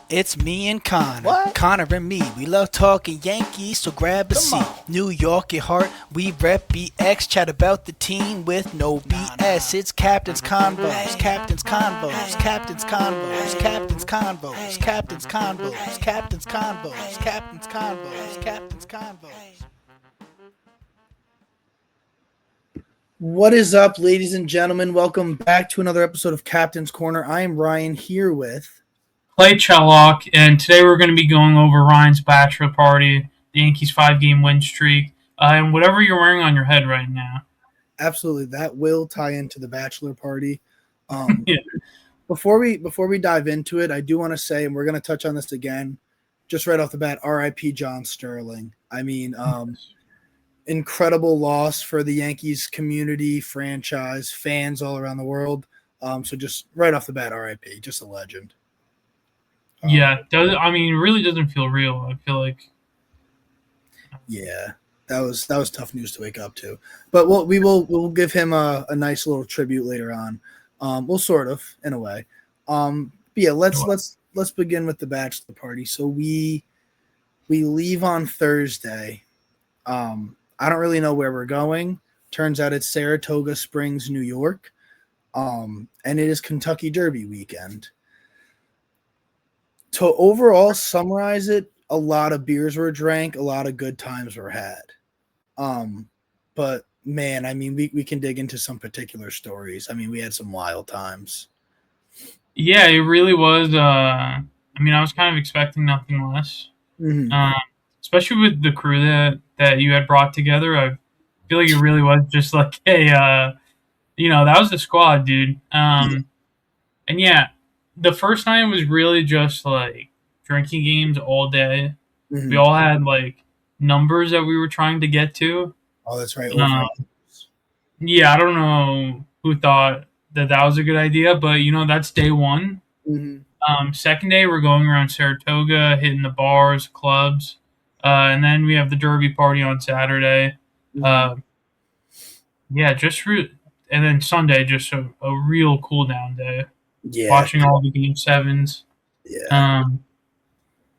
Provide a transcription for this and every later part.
It's me and Connor. What? Connor and me. We love talking Yankees, so grab a Come seat. on. New York at heart. We rep BX. Chat about the team with no BS. It's Captain's Convos. Captain's Convos. Captain's Convos. Captain's Convos. Captain's Convos. Captain's Convos. Captain's Convos. Captain's Convos. What is up, ladies and gentlemen? Welcome back to another episode of Captain's Corner. I am Ryan here with. Clay Chellock, and today we're going to be going over Ryan's Bachelor party, the Yankees' 5-game win streak, and whatever you're wearing on your head right now. Absolutely, that will tie into the bachelor party. Um, Yeah. Before we dive into it, I do want to say, and we're going to touch on this again, just right off the bat. R.I.P. John Sterling. I mean, incredible loss for the Yankees community, franchise, fans all around the world. So just right off the bat, R.I.P. Just a legend. Yeah, it really doesn't feel real. I feel like. Yeah, that was tough news to wake up to. But we'll give him a nice little tribute later on. We'll sort of in a way. But yeah, let's begin with the bachelor party. So we leave on Thursday. I don't really know where we're going. Turns out it's Saratoga Springs, New York. And it is Kentucky Derby weekend. To overall summarize it, a lot of beers were drank, a lot of good times were had. But man, I mean, we can dig into some particular stories. I mean, we had some wild times. Yeah, it really was. I was kind of expecting nothing less, Mm-hmm. especially with the crew that you had brought together. I feel like it really was just like that was the squad, dude. And yeah, the first night was really just like drinking games all day. Mm-hmm. We all had like numbers that we were trying to get to. Oh, that's right. Um, yeah, I don't know who thought that was a good idea, but that's day one. Mm-hmm. Second day, we're going around Saratoga, hitting the bars, clubs, and then we have the Derby party on Saturday. Mm-hmm. Yeah, and then Sunday, just a real cool down day. Yeah. Watching all the game sevens. Yeah.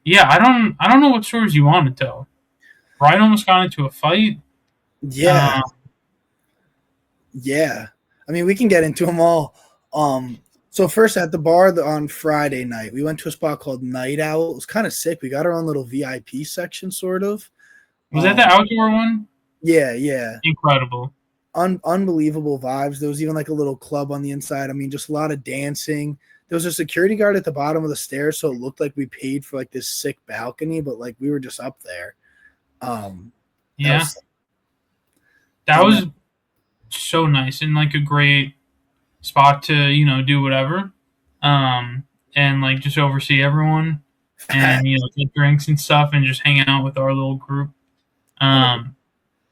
Yeah, I don't know what stories you want to tell. Ryan almost got into a fight. Yeah. Yeah. I mean, we can get into them all. So first at the bar on Friday night, we went to a spot called Night Owl. It was kind of sick. We got our own little VIP section, sort of. Was that the outdoor one? Yeah, yeah. Incredible. Unbelievable vibes. There was even like a little club on the inside. I mean, just a lot of dancing. There was a security guard at the bottom of the stairs, so it looked like we paid for like this sick balcony, but like we were just up there. Yeah. That was so nice and like a great spot to, do whatever. And like just oversee everyone and, get drinks and stuff and just hang out with our little group.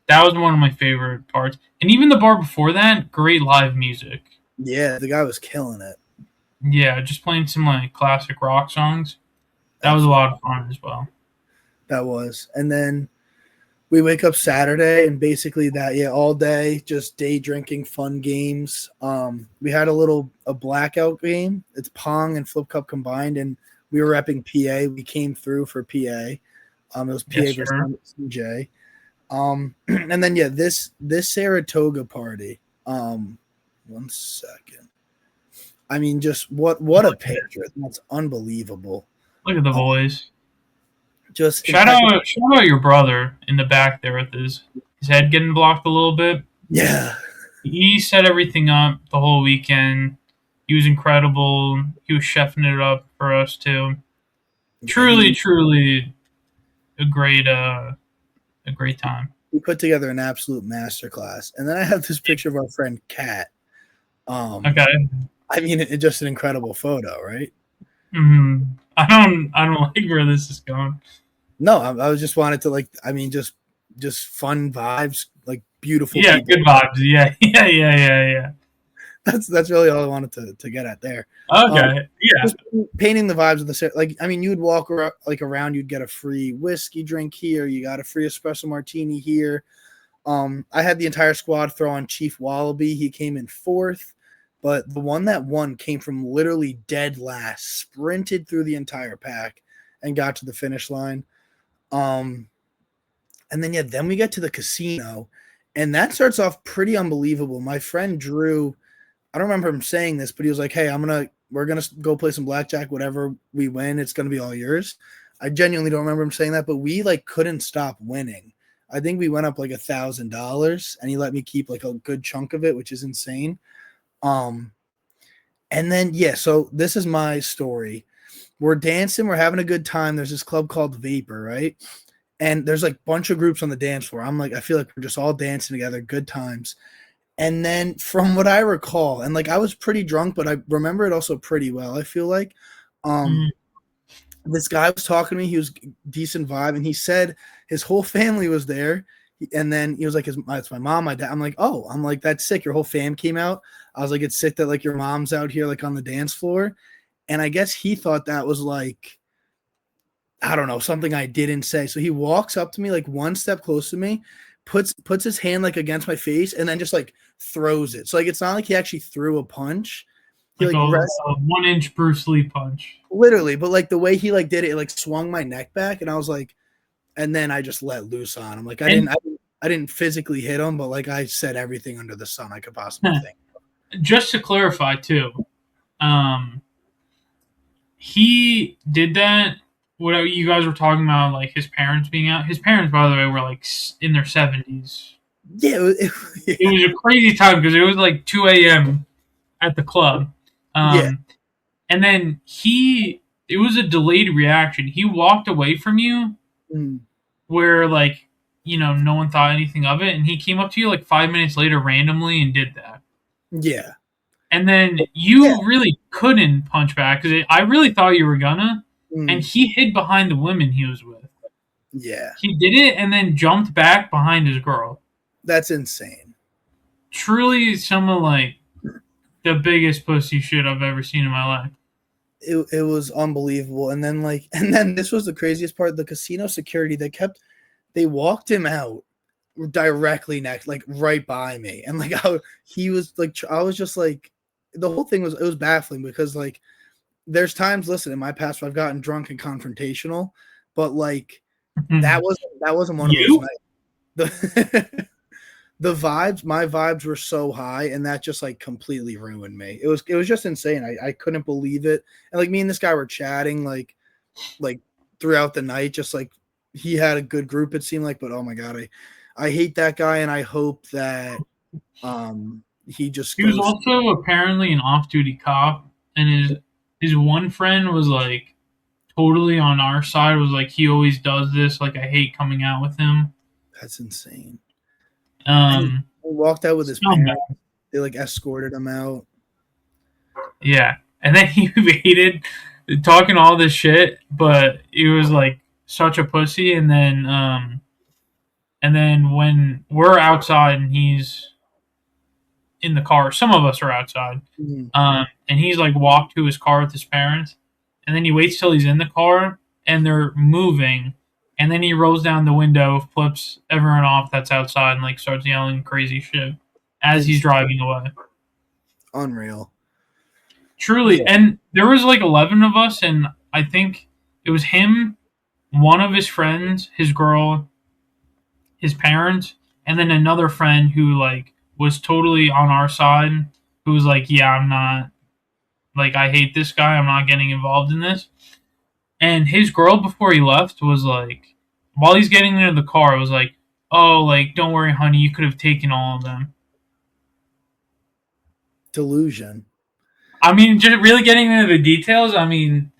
That was one of my favorite parts. And even the bar before that, great live music. Yeah, the guy was killing it. Yeah, just playing some like classic rock songs. That was a lot of fun as well. That was. And then we wake up Saturday and basically all day, just day drinking, fun games. We had a blackout game. It's Pong and Flip Cup combined, and we were repping PA. We came through for PA. It was PA versus CJ. And then this Saratoga party. One second. I mean, just what a picture. That's unbelievable. Look at the boys. Just shout out your brother in the back there with his head getting blocked a little bit. Yeah. He set everything up the whole weekend. He was incredible. He was chefing it up for us too. Truly a great time. We put together an absolute masterclass. And then I have this picture of our friend Kat. Okay. I mean, it's just an incredible photo, right? Mm-hmm. I don't like where this is going. No, I was just wanted to just fun vibes, like beautiful. Yeah, people. good vibes. Yeah. That's really all I wanted to get at there. Okay, yeah. Just painting the vibes of the you'd walk around, you'd get a free whiskey drink here, you got a free espresso martini here. I had the entire squad throw on Chief Wallaby. He came in fourth. But the one that won came from literally dead last, sprinted through the entire pack, and got to the finish line. And then we get to the casino, and that starts off pretty unbelievable. My friend Drew, I don't remember him saying this, but he was like, "Hey, we're gonna go play some blackjack. Whatever we win, it's gonna be all yours." I genuinely don't remember him saying that, but we like couldn't stop winning. I think we went up like $1,000, and he let me keep like a good chunk of it, which is insane. And then so this is my story. We're dancing, we're having a good time. There's this club called Vapor, right? And there's like a bunch of groups on the dance floor. I'm like, I feel like we're just all dancing together, good times. And then from what I recall, and like I was pretty drunk, but I remember it also pretty well, I feel like. This guy was talking to me, he was decent vibe, and he said his whole family was there. And then he was like, it's my mom, my dad. I'm like, oh, I'm like, that's sick. Your whole fam came out. I was like, it's sick that like your mom's out here like on the dance floor. And I guess he thought that was like, I don't know, something I didn't say. So he walks up to me like one step close to me, puts his hand like against my face, and then just like throws it. So like it's not like he actually threw a punch. He like a 1-inch Bruce Lee punch. Literally, but like the way he like did it, it like swung my neck back, and I was like, and then I just let loose on him. Like I didn't physically hit him, but like I said everything under the sun I could possibly think. Just to clarify too, he did that. What you guys were talking about, like his parents being out. His parents, by the way, were like in their 70s. Yeah, it was a crazy time because it was like 2 a.m. at the club. And then it was a delayed reaction. He walked away from you where like, no one thought anything of it. And he came up to you like 5 minutes later randomly and did that. Yeah. And then you really couldn't punch back because I really thought you were gonna. And he hid behind the women he was with. Yeah. He did it and then jumped back behind his girl. That's insane. Truly some of like the biggest pussy shit I've ever seen in my life. It was unbelievable. And then this was the craziest part. The casino security, they walked him out directly next, like right by me. And like he was like, I was just like, the whole thing was baffling because like there's times, listen, in my past where I've gotten drunk and confrontational, but like that wasn't one of those nights. My vibes were so high, and that just like completely ruined me. It was just insane. I couldn't believe it. And like me and this guy were chatting like throughout the night, just like he had a good group, it seemed like, but oh my God, I hate that guy, and I hope that he was also apparently an off-duty cop, and his one friend was like totally on our side, was like, he always does this, like I hate coming out with him. That's insane. He walked out with his parents. Bad. They like escorted him out. Yeah. And then he hated talking all this shit, but he was like such a pussy. And then when we're outside and he's in the car, some of us are outside, and he's like walked to his car with his parents, and then he waits till he's in the car and they're moving, and then he rolls down the window, flips everyone off that's outside, and like starts yelling crazy shit as he's driving away. Unreal. Truly. Yeah. And there was like 11 of us, and I think it was him, one of his friends, his girl, his parents, and then another friend who like was totally on our side, who was like, yeah, I'm not, like, I hate this guy, I'm not getting involved in this. And his girl, before he left, was like, while he's getting into the car, was like, oh, like, don't worry, honey, you could have taken all of them. Delusion. I mean, just really getting into the details, I mean,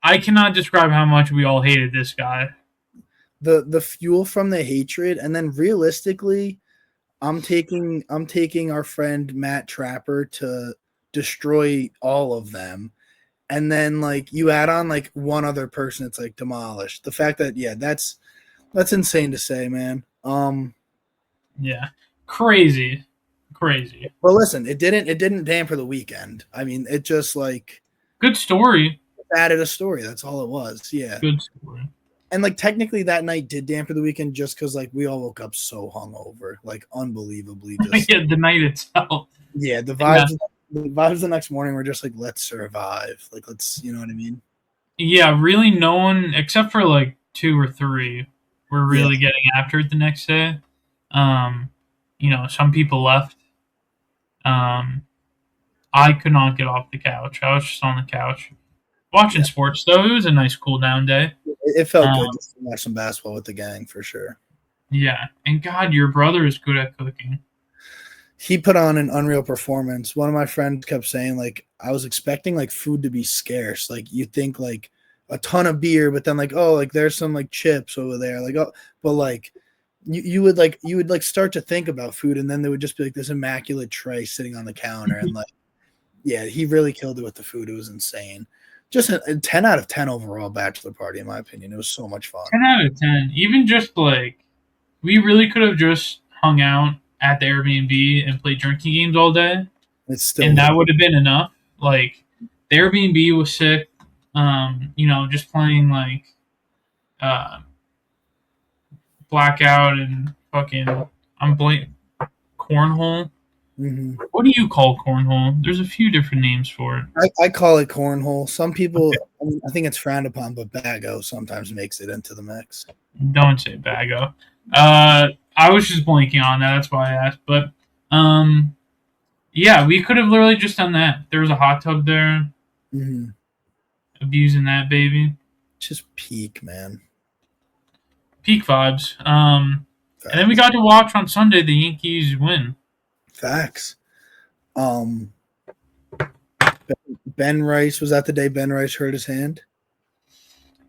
I cannot describe how much we all hated this guy. The fuel from the hatred, and then realistically, I'm taking our friend Matt Trapper to destroy all of them. And then like you add on like one other person, it's like demolished. The fact that that's insane to say, man. Yeah. Crazy. Well, listen, it didn't damper the weekend. I mean, it just like good story. Added a story. That's all it was. Yeah. Good story. And like technically that night did damper the weekend just because like we all woke up so hungover, like unbelievably. Just... yeah, the night itself. Yeah, the Yeah. vibes the next morning were just like, let's survive. Like, let's, you know what I mean? Yeah, really no one except for like 2 or 3 were Yeah. really getting after it the next day. Some people left. I could not get off the couch. I was just on the couch watching Yeah. sports though. It was a nice cool down day. It felt Um, good just to watch some basketball with the gang for sure. yeah, and God, your brother is good at cooking. He put on an unreal performance. One of my friends kept saying, like, I was expecting like food to be scarce. Like you think like a ton of beer, but then like, oh, like there's some like chips over there. Like, oh, but like you would start to think about food, and then there would just be like this immaculate tray sitting on the counter. And like, yeah, he really killed it with the food. It was insane. Just a 10 out of 10 overall bachelor party, in my opinion. It was so much fun. 10 out of 10. Even just like we really could have just hung out at the Airbnb and played drinking games all day, It's still and that would have been enough. Like the Airbnb was sick. Just playing like blackout and fucking cornhole. Mm-hmm. What do you call cornhole? There's a few different names for it. I call it cornhole. Some people, I think it's frowned upon, but Bago sometimes makes it into the mix. Don't say bago. I was just blanking on that. That's why I asked. But yeah, we could have literally just done that. There was a hot tub there. Mm-hmm. Abusing that baby. Just peak, man. Peak vibes. And then we got to watch on Sunday the Yankees win. Facts. Ben Rice, was that the day Ben Rice hurt his hand?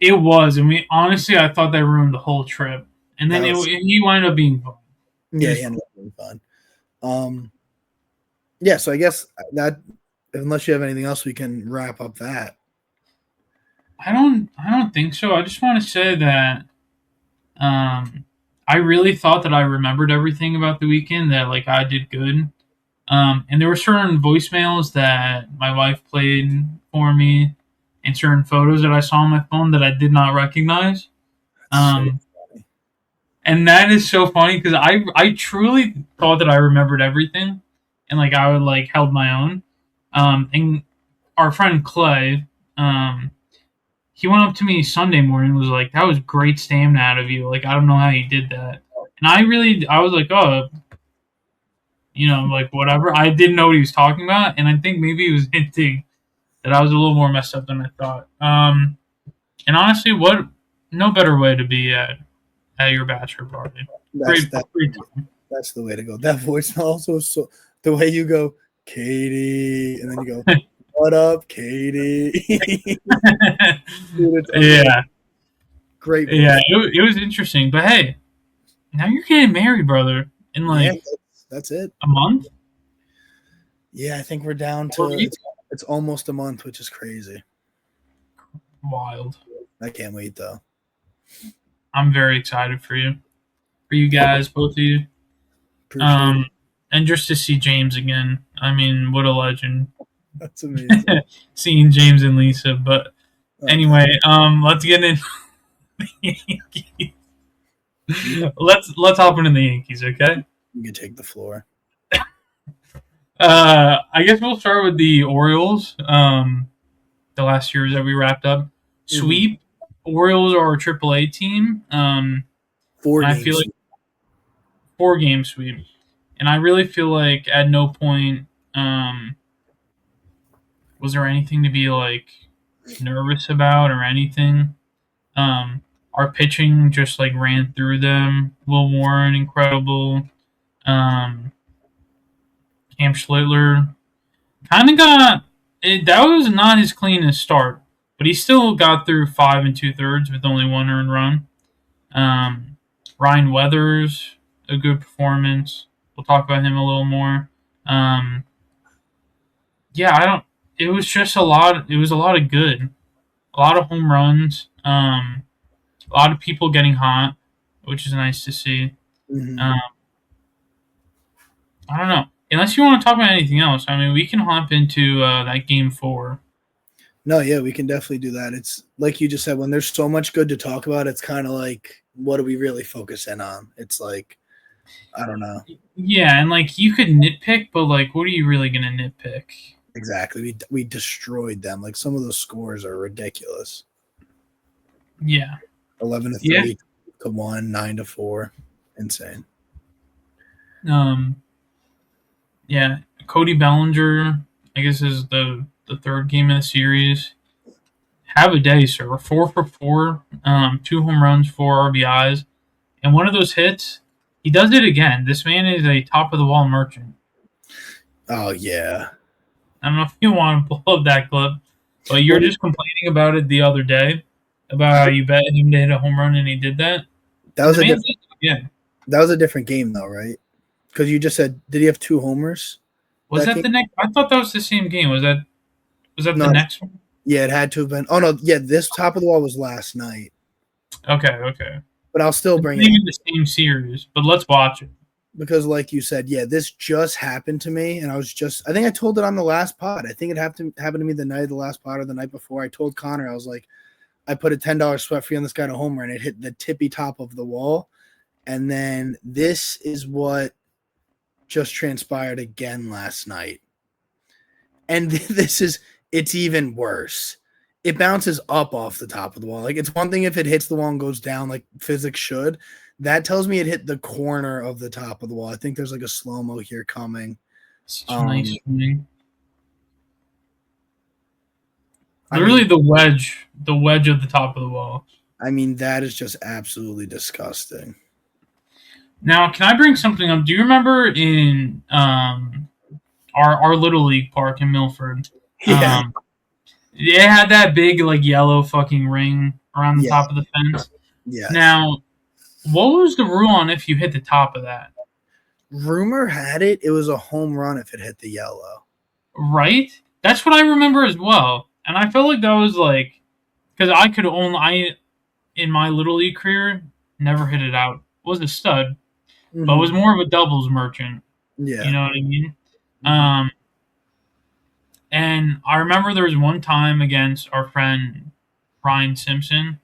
It was, and I thought that ruined the whole trip. And then he wound up being fun. Yeah, he ended up being fun. Yeah, so I guess that, unless you have anything else, we can wrap up that. I don't think so. I just want to say that I really thought that I remembered everything about the weekend, that like I did good. And there were certain voicemails that my wife played for me and certain photos that I saw on my phone that I did not recognize. And that is so funny because I truly thought that I remembered everything and like I would like held my own. And our friend Clay, he went up to me Sunday morning and was like, "That was great stamina out of you. Like I don't know how you did that." And I was like, "Oh, like whatever." I didn't know what he was talking about, and I think maybe he was hinting that I was a little more messed up than I thought. And honestly, no better way to be at your bachelor party. Great time. That's the way to go. That voicemail also is so the way you go, Katie, and then you go, "What up, Katie?" Dude, yeah, great. Yeah, it was interesting, but hey, now you're getting married, brother, in like that's it. A month. Yeah, I think we're down to it's almost a month, which is crazy. Wild. I can't wait though. I'm very excited for you guys, both of you. Appreciate it. And just to see James again. I mean, what a legend. That's amazing. Seeing James and Lisa, but anyway, let's get into the Yankees. Let's hop into the Yankees, okay? You can take the floor. I guess we'll start with the Orioles. The last years that we wrapped up. Sweep. Orioles are a AAA team. 4-game sweep. And I really feel like at no point was there anything to be like nervous about or anything. Our pitching just like ran through them. Will Warren, incredible. Cam Schlittler kind of got it. That was not his cleanest start, but he still got through 5 2/3 with only 1 earned run. Ryan Weathers, a good performance. We'll talk about him a little more. It was just a lot. It was a lot of good, a lot of home runs. A lot of people getting hot, which is nice to see. I don't know. Unless you want to talk about anything else, I mean, we can hop into that game 4. No, yeah, we can definitely do that. It's like you just said, when there's so much good to talk about, it's kind of like, what do we really focus in on? It's like, I don't know. Yeah, and like you could nitpick, but like, what are you really gonna nitpick? Exactly. We destroyed them. Like some of those scores are ridiculous. Yeah. 11-3 to 1, 9-4. Insane. Yeah. Cody Bellinger, I guess, is the third game of the series. Have a day, sir. 4 for 4, 2 home runs, 4 RBIs, and one of those hits. He does it again. This man is a top of the wall merchant. Oh yeah. I don't know if you want to pull up that clip, but you're just complaining about it the other day about how you bet him to hit a home run and he did that. That was a different. Yeah. That was a different game though, right? Because you just said, did he have 2 homers? Was that game? the next? I thought that was the same game. Was that No, the next one? Yeah, it had to have been. Oh no, yeah, this top of the wall was last night. Okay. But I'll still bring it. Maybe the same series, but let's watch it. Because like you said, yeah, this just happened to me, and I think I told it on the last pod. I think it happened to me the night of the last pod or the night before. I told Connor, I was like, I put a $10 sweat free on this guy to homer, and it hit the tippy top of the wall. And then this is what just transpired again last night. And it's even worse. It bounces up off the top of the wall. Like, it's one thing if it hits the wall and goes down like physics should. That tells me it hit the corner of the top of the wall. I think there's like a slow-mo here coming. Such a nice swing. Literally the wedge of the top of the wall. I mean, that is just absolutely disgusting. Now, can I bring something up? Do you remember in our little league park in Milford? Yeah. It had that big like yellow fucking ring around the top of the fence. Yeah. Now, what was the rule on if you hit the top of that? Rumor had it was a home run if it hit the yellow. Right? That's what I remember as well. And I felt like that was like, because I in my little league career never hit it out. Was a stud, but was more of a doubles merchant. Yeah, you know what I mean. And I remember there was one time against our friend Ryan Simpson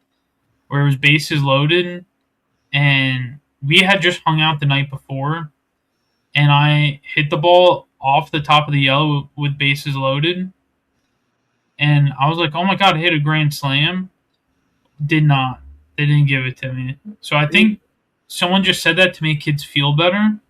where it was bases loaded, and we had just hung out the night before, and I hit the ball off the top of the yellow with bases loaded. And I was like, oh my God, I hit a grand slam. Did not. They didn't give it to me. So I think someone just said that to make kids feel better.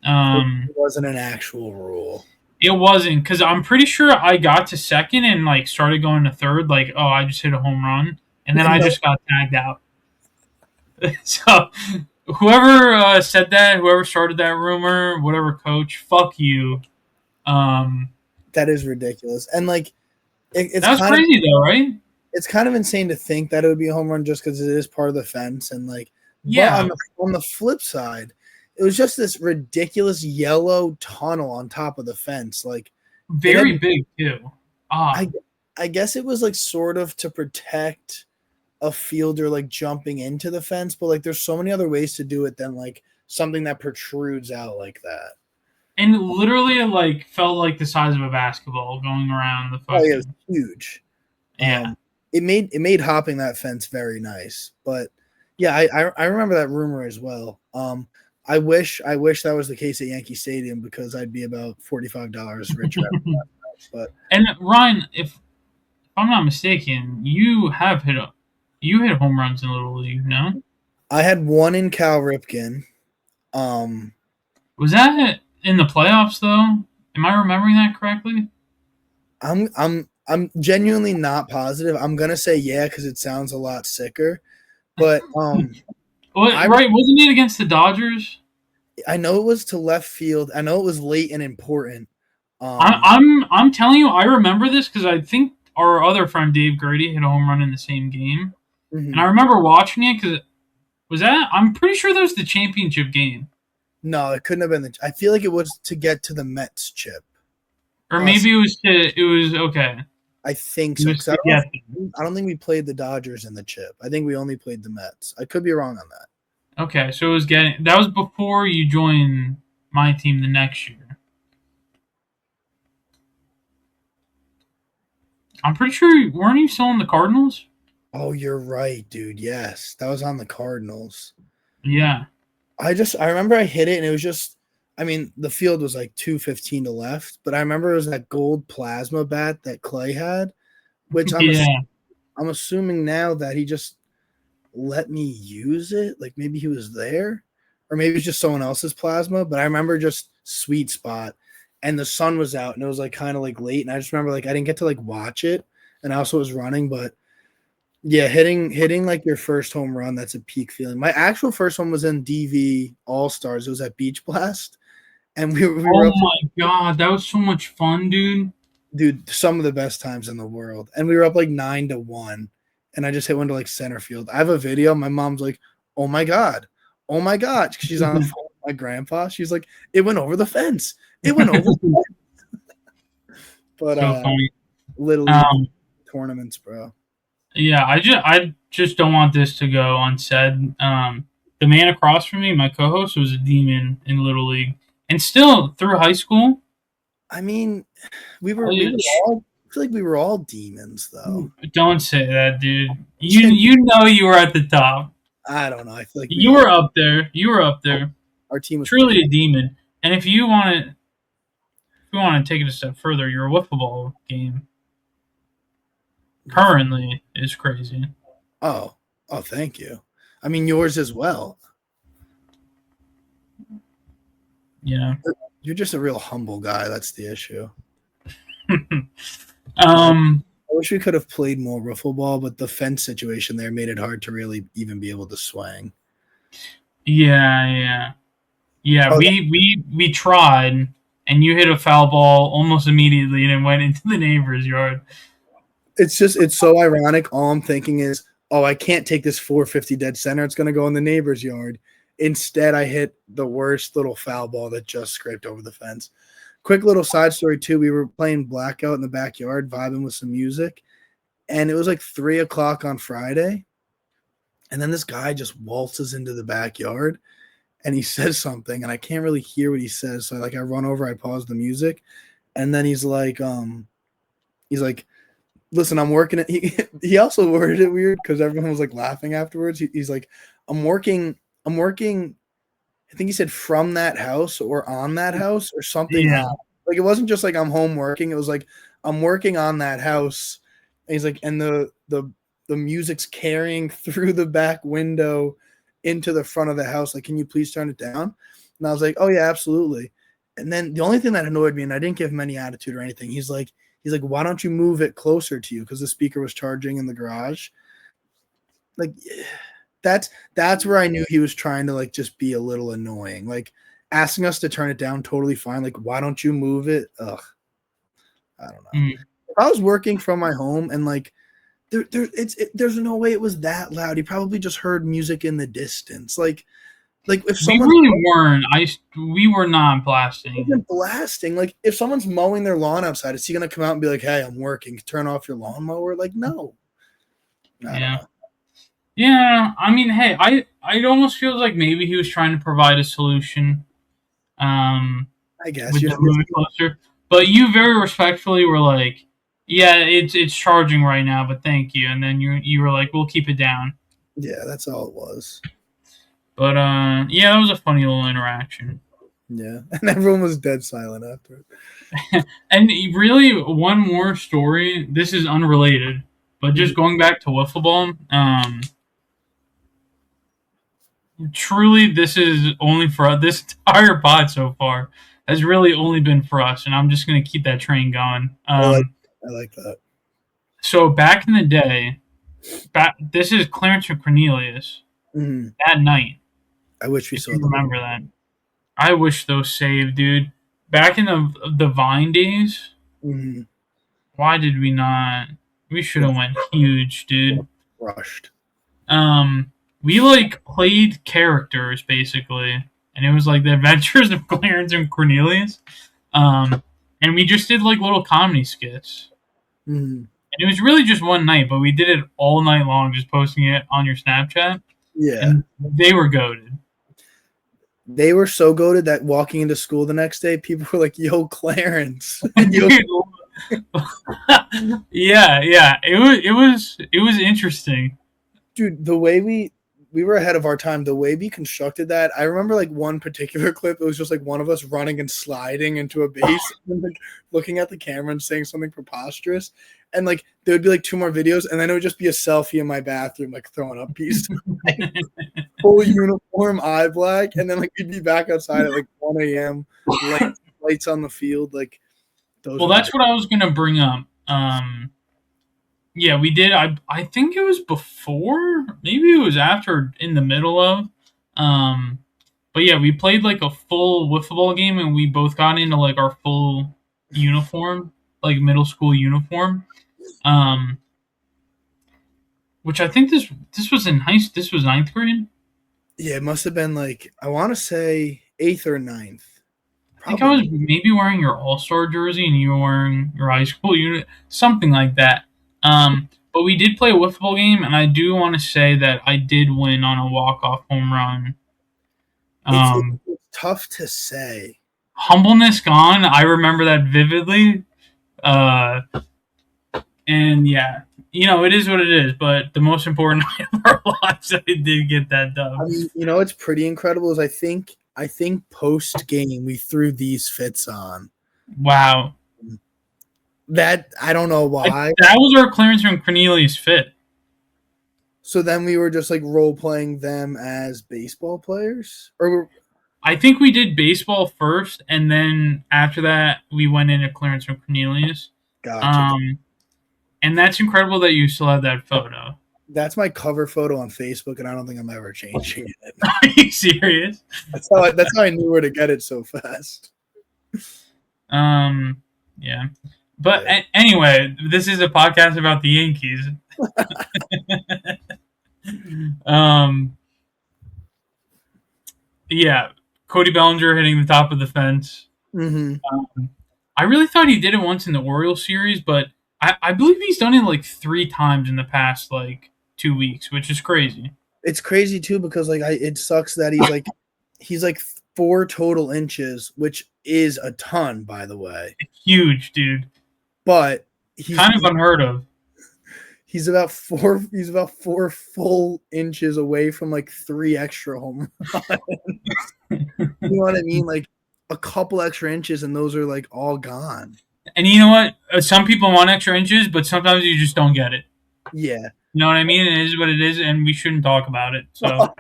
It wasn't an actual rule. It wasn't, because I'm pretty sure I got to second and like started going to third, like, oh, I just hit a home run. And then I just got tagged out. So whoever said that, whoever started that rumor, whatever coach, fuck you. That is ridiculous. And like, it's that's crazy though, right? It's kind of insane to think that it would be a home run just because it is part of the fence. And like, yeah. But on the flip side, it was just this ridiculous yellow tunnel on top of the fence, like very big too. I guess it was like sort of to protect a fielder like jumping into the fence, but like there's so many other ways to do it than like something that protrudes out like that. And literally, it like felt like the size of a basketball going around the fucking. Oh yeah, it was huge. Yeah, it made hopping that fence very nice. But yeah, I remember that rumor as well. I wish that was the case at Yankee Stadium because I'd be about $45 richer. But and Ryan, if I'm not mistaken, you hit home runs in Little League, no? I had one in Cal Ripken. Was that in the playoffs though? Am I remembering that correctly? I'm genuinely not positive. I'm gonna say yeah because it sounds a lot sicker. But right, wasn't it against the Dodgers? I know it was to left field. I know it was late and important. I'm telling you, I remember this because I think our other friend Dave Grady hit a home run in the same game, and I remember watching it because I'm pretty sure that was the championship game. No, it couldn't have been. I feel like it was to get to the Mets chip, or maybe it was okay. I think so. I don't think we played the Dodgers in the chip. I think we only played the Mets. I could be wrong on that. Okay, so that was before you joined my team the next year. I'm pretty sure, weren't you still on the Cardinals? Oh, you're right, dude. Yes, that was on the Cardinals. Yeah. I remember I hit it and it was just, I mean, the field was like 215 to left, but I remember it was that gold plasma bat that Clay had, which I'm assuming now that he just let me use it. Like maybe he was there, or maybe it's just someone else's plasma. But I remember just sweet spot, and the sun was out, and it was like kind of like late, and I just remember like I didn't get to like watch it, and I also was running, but yeah, hitting like your first home run, that's a peak feeling. My actual first one was in DV All Stars. It was at Beach Blast, and we were Oh up my god, that was so much fun, dude. dude, some of the best times in the world. And we were up like 9-1. And I just hit one to like center field. I have a video. My mom's like, oh my God. Oh my God. She's on the phone with my grandpa. She's like, it went over the fence. It went over the fence. But So funny. Little League tournaments, bro. Yeah, I just don't want this to go unsaid. The man across from me, my co-host, was a demon in Little League. And still through high school. I mean, we were all, I feel like we were all demons, though. Don't say that, dude. You know you were at the top. I don't know. I feel like you were up there. You were up there. Our team was truly a demon. And if you want to take it a step further, your wiffle ball game currently is crazy. Oh, thank you. I mean, yours as well. Yeah. You're just a real humble guy. That's the issue. I wish we could have played more wiffle ball, but the fence situation there made it hard to really even be able to swing. Yeah. We tried, and you hit a foul ball almost immediately, and it went into the neighbor's yard. It's so ironic. All I'm thinking is, oh, I can't take this 450 dead center. It's going to go in the neighbor's yard. Instead, I hit the worst little foul ball that just scraped over the fence. Quick little side story, too. We were playing Blackout in the backyard, vibing with some music, and it was like 3 o'clock on Friday, and then this guy just waltzes into the backyard, and he says something, and I can't really hear what he says, so I run over, I pause the music, and then he's like, listen, I'm working it. He also worded it weird because everyone was like laughing afterwards. He's like, I'm working. I think he said from that house or on that house or something. Yeah. Like it wasn't just like I'm home working. It was like I'm working on that house. And he's like, and the music's carrying through the back window into the front of the house. Like, can you please turn it down? And I was like, oh yeah, absolutely. And then the only thing that annoyed me, and I didn't give him any attitude or anything. He's like, why don't you move it closer to you? Because the speaker was charging in the garage. Like, that's where I knew he was trying to like just be a little annoying. Like asking us to turn it down, totally fine. Like, why don't you move it? Ugh, I don't know. If I was working from my home and like there's no way it was that loud. He probably just heard music in the distance. Like if someone we were not blasting. Blasting. Like if someone's mowing their lawn outside, is he gonna come out and be like, "Hey, I'm working. Turn off your lawnmower"? Like, no. Yeah. I mean, hey, it almost feels like maybe he was trying to provide a solution. I guess with the moving closer, but you very respectfully were like, "Yeah, it's charging right now, but thank you." And then you were like, "We'll keep it down." Yeah, that's all it was. But yeah, that was a funny little interaction. Yeah, and everyone was dead silent after it. And really, one more story. This is unrelated, but just going back to wiffle ball. Truly, this is only for this entire pod so far has really only been for us, and I'm just gonna keep that train going. I like that. So back in the day, this is Clarence and Cornelius. That night. I wish we saw. Remember that. I wish those saved, dude. Back in the Vine days. Why did we not? We should have went huge, dude. Rushed. We like played characters basically, and it was like the Adventures of Clarence and Cornelius. And we just did like little comedy skits. And it was really just one night, but we did it all night long, just posting it on your Snapchat. Yeah. And they were goated. They were so goated that walking into school the next day, people were like, "Yo, Clarence." Yeah. It was interesting. Dude, the way we were ahead of our time. The way we constructed that, I remember like one particular clip. It was just like one of us running and sliding into a base, and like looking at the camera and saying something preposterous. And like there would be like 2 more videos, and then it would just be a selfie in my bathroom, like throwing up pieces, full uniform, eye black, and then like we'd be back outside at like 1 a.m. Lights on the field, like those. Well, that's what I was gonna bring up. Yeah, we did. I think it was before, maybe it was after, in the middle of. But yeah, we played like a full wiffle ball game, and we both got into like our full uniform, like middle school uniform. Which I think this was in this was 9th grade. Yeah, it must have been like, I want to say 8th or 9th. I think I was maybe wearing your all-star jersey and you were wearing your high school unit, something like that. But we did play a wiffle ball game, and I do want to say that I did win on a walk-off home run. It's tough to say. Humbleness gone. I remember that vividly. And yeah, it is what it is. But the most important night of our lives, I did get that dub. I mean, it's pretty incredible. Is I think post game we threw these fits on. Wow. That I don't know why. That was our Clarence and Cornelius fit. So then we were just like role playing them as baseball players, or I think we did baseball first, and then after that we went into Clarence and Cornelius. Gotcha. And that's incredible that you still have that photo. That's my cover photo on Facebook, and I don't think I'm ever changing it. Are you serious? That's how I knew where to get it so fast. Yeah. But anyway, this is a podcast about the Yankees. Yeah, Cody Bellinger hitting the top of the fence. Mm-hmm. I really thought he did it once in the Orioles series, but I believe he's done it like 3 times in the past like 2 weeks, which is crazy. It's crazy too because like it sucks that he's like 4 total inches, which is a ton, by the way. It's huge, dude. But he's kind of unheard of. He's about 4 full inches away from like 3 extra home runs. You know what I mean? Like a couple extra inches, and those are like all gone. And you know what? Some people want extra inches, but sometimes you just don't get it. Yeah. You know what I mean? It is what it is, and we shouldn't talk about it. So,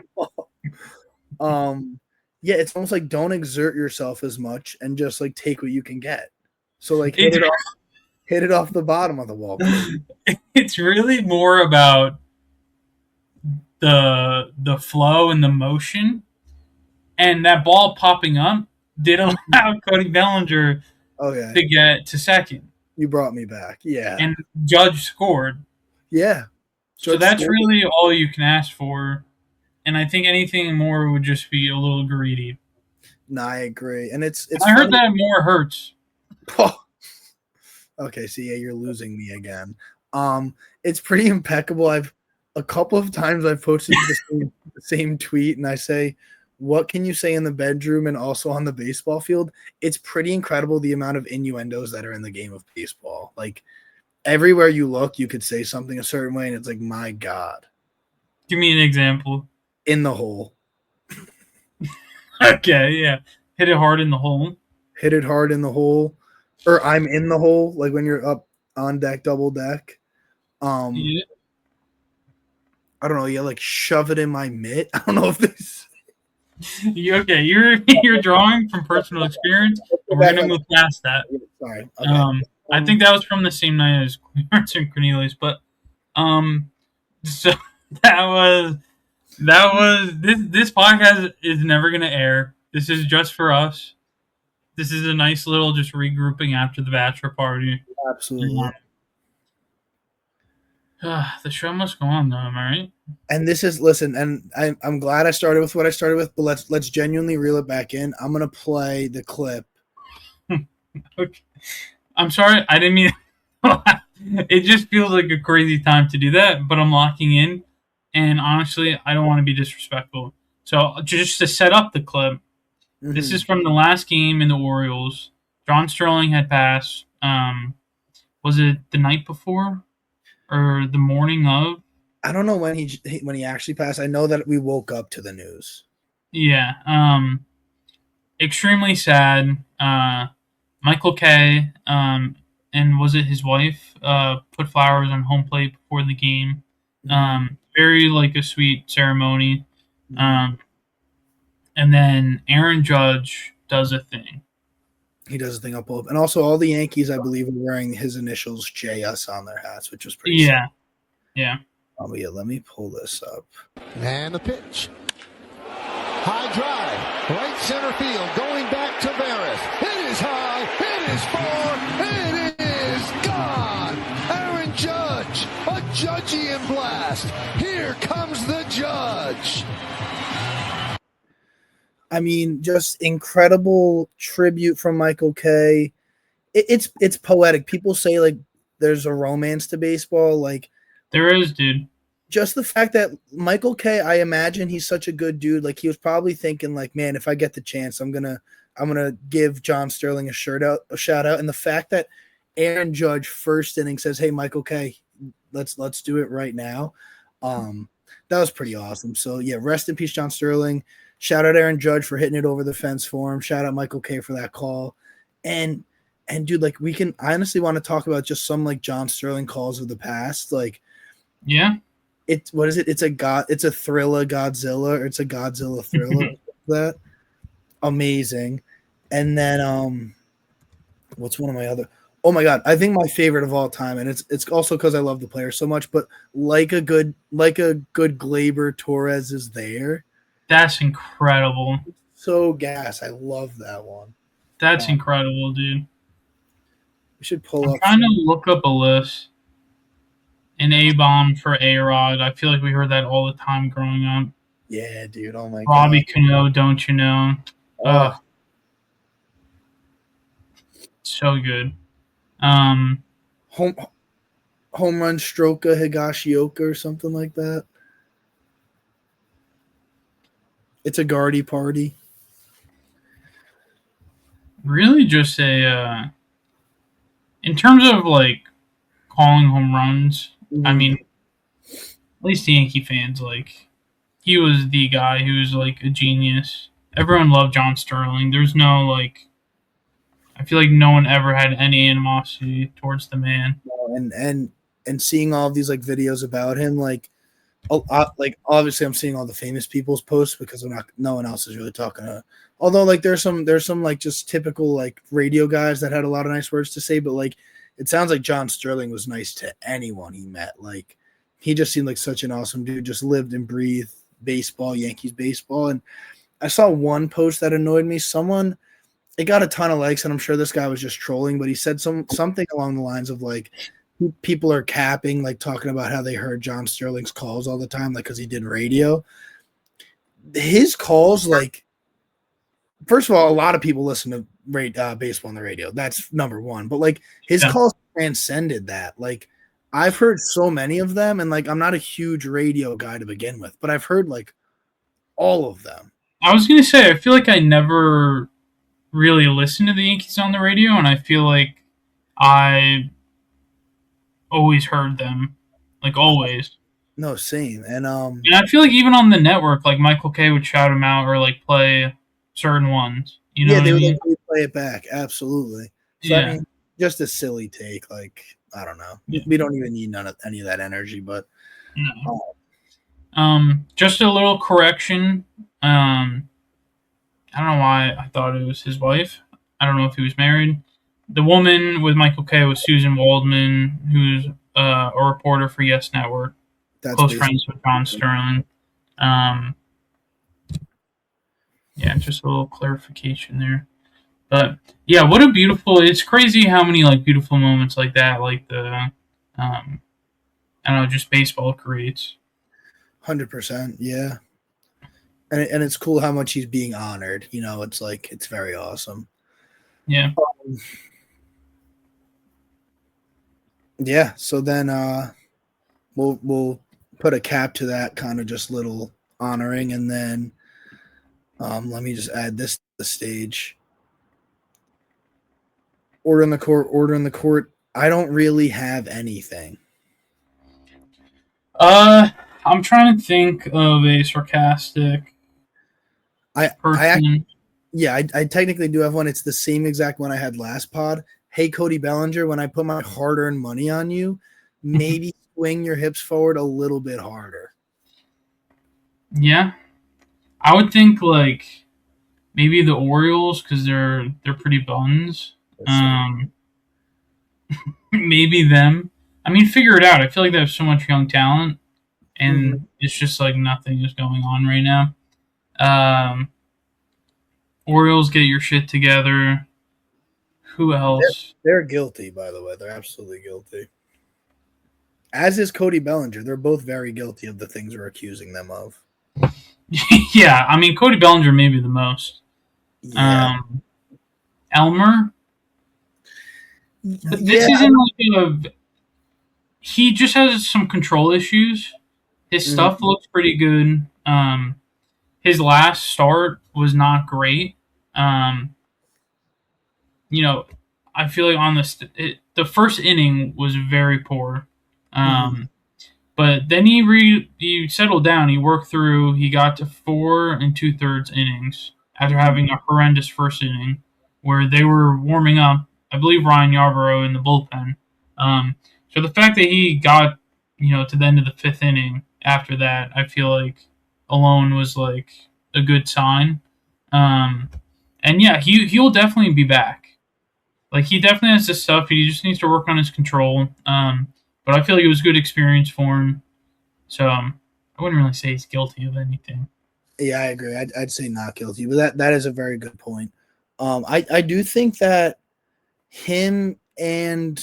yeah, it's almost like don't exert yourself as much and just like take what you can get. So like hit it off the bottom of the wall. It's really more about the flow and the motion, and that ball popping up did allow Cody Bellinger to get to second. You brought me back. Yeah. And Judge scored. Yeah. So that's really all you can ask for. And I think anything more would just be a little greedy. No, I agree. And it's I heard that more hurts. Okay, so yeah, you're losing me again. It's pretty impeccable. A couple of times I've posted the same tweet, and I say, what can you say in the bedroom and also on the baseball field? It's pretty incredible the amount of innuendos that are in the game of baseball. Like everywhere you look, you could say something a certain way, and it's like, my God. Give me an example. In the hole. Okay, yeah. Hit it hard in the hole. Hit it hard in the hole. Or I'm in the hole, like when you're up on deck, double deck. Yeah. I don't know. Yeah, like shove it in my mitt. I don't know if this. Okay, you're drawing from personal experience. We're gonna move past that. Sorry. Okay. I think that was from the same night as Clarence and Cornelius, but so that was this podcast is never gonna air. This is just for us. This is a nice little just regrouping after the bachelor party. Absolutely. The show must go on, though. Am I right? And this is and I'm glad I started with what I started with, but let's genuinely reel it back in. I'm gonna play the clip. Okay. I'm sorry, I didn't mean. It just feels like a crazy time to do that, but I'm locking in, and honestly, I don't want to be disrespectful. So just to set up the clip. Mm-hmm. This is from the last game in the Orioles. John Sterling had passed. Was it the night before or the morning of? I don't know when he actually passed. I know that we woke up to the news. Yeah. Extremely sad. Michael Kay, and was it his wife, put flowers on home plate before the game. Very like a sweet ceremony. And then Aaron Judge does a thing. He does a thing up, and also all the Yankees, I believe, are wearing his initials JS on their hats, which was pretty. Yeah, sad. yeah. Oh yeah, let me pull this up. And the pitch. High drive, right center field, going back to Barris. It is high, it is far, it is gone. Aaron Judge, a Judgian blast. Here comes the Judge. I mean, just incredible tribute from Michael Kay. It's poetic. People say like there's a romance to baseball. Like there is, dude. Just the fact that Michael Kay, I imagine he's such a good dude. Like he was probably thinking, like, man, if I get the chance, I'm gonna give John Sterling a shout out. And the fact that Aaron Judge first inning says, "Hey, Michael Kay, let's do it right now." That was pretty awesome. So yeah, rest in peace, John Sterling. Shout out Aaron Judge for hitting it over the fence for him. Shout out Michael Kay for that call. And dude, like I honestly want to talk about just some like John Sterling calls of the past. Like, yeah. What is it? It's a thriller Godzilla, or it's a Godzilla thriller. That amazing. And then what's one of my other? Oh my god, I think my favorite of all time, and it's also because I love the player so much. But like a good Gleyber Torres is there. That's incredible. So gas. I love that one. That's incredible, dude. We should pull up. I'm trying to look up a list. An A-bomb for A-Rod. I feel like we heard that all the time growing up. Yeah, dude. Oh my god. Bobby Cano, don't you know? So good. Home run Stroka Higashioka or something like that. It's a Guardy party. Really just a in terms of like calling home runs, I mean, at least the Yankee fans, like, he was the guy who was like a genius. Everyone loved John Sterling. There's no like, I feel like no one ever had any animosity towards the man. And seeing all of these like videos about him, like obviously I'm seeing all the famous people's posts because no one else is really talking to. Although like there's some like just typical like radio guys that had a lot of nice words to say, but like it sounds like John Sterling was nice to anyone he met. Like he just seemed like such an awesome dude, just lived and breathed baseball, Yankees baseball. And I saw one post that annoyed me. It got a ton of likes, and I'm sure this guy was just trolling, but he said something along the lines of like, people are capping, like talking about how they heard John Sterling's calls all the time, like because he did radio. His calls, like, first of all, a lot of people listen to baseball on the radio. That's number one. But like his calls transcended that. Like I've heard so many of them, and like I'm not a huge radio guy to begin with, but I've heard like all of them. I was gonna say, I feel like I never really listened to the Yankees on the radio, and I feel like I always heard them, like always. No, same. And I feel like even on the network, like Michael Kay would shout them out or like play certain ones. You know, they would play it back. Absolutely. So yeah. I mean, just a silly take. Like I don't know. Yeah. We don't even need any of that energy, but no. Just a little correction. I don't know why I thought it was his wife. I don't know if he was married. The woman with Michael Kay was Susan Waldman, who's a reporter for Yes Network. That's close friends with John Sterling. Yeah, just a little clarification there. But yeah, what a beautiful! It's crazy how many like beautiful moments like that, like the, I don't know, just baseball creates. 100%, yeah. And it's cool how much he's being honored. You know, it's like it's very awesome. Yeah. Yeah. So then we'll put a cap to that kind of just little honoring, and then let me just add this to the stage. Order in the court. I don't really have anything. I'm trying to think of a sarcastic I person. I technically do have one. It's the same exact one I had last pod. Hey, Cody Bellinger, when I put my hard-earned money on you, maybe swing your hips forward a little bit harder. Yeah, I would think like maybe the Orioles because they're pretty buns. Maybe them. I mean, figure it out. I feel like they have so much young talent, and it's just like nothing is going on right now. Um, Orioles, get your shit together. Who else? They're guilty, by the way. They're absolutely guilty. As is Cody Bellinger. They're both very guilty of the things we're accusing them of. Yeah, I mean Cody Bellinger maybe the most. Yeah. Elmer. But this isn't like a. He just has some control issues. His stuff looks pretty good. His last start was not great. You know, I feel like on the first inning was very poor. But then he settled down. He worked through. He got to 4 2/3 innings after having a horrendous first inning, where they were warming up. I believe Ryan Yarbrough in the bullpen. So the fact that he got to the end of the 5th inning after that, I feel like alone was like a good sign. And yeah, he'll definitely be back. Like he definitely has the stuff. He just needs to work on his control. But I feel like it was a good experience for him. So I wouldn't really say he's guilty of anything. Yeah, I agree. I'd say not guilty, but that is a very good point. I do think that him and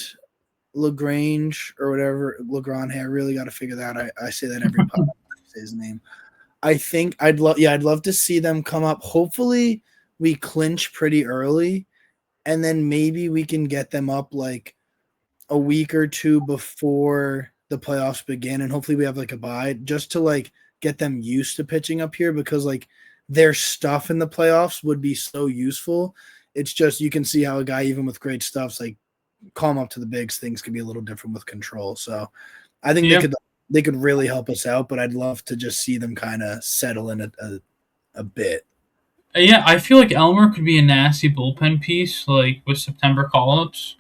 LaGrange or whatever Legrand I really got to figure that out. I say that every podcast. Say his name. I think I'd love to see them come up. Hopefully, we clinch pretty early, and then maybe we can get them up like a week or two before the playoffs begin, and hopefully we have like a bye just to like get them used to pitching up here because like their stuff in the playoffs would be so useful. It's just you can see how a guy even with great stuff's like calm up to the bigs, things could be a little different with control. So I think they could really help us out, but I'd love to just see them kind of settle in a bit. Yeah, I feel like Elmer could be a nasty bullpen piece, like with September call-ups.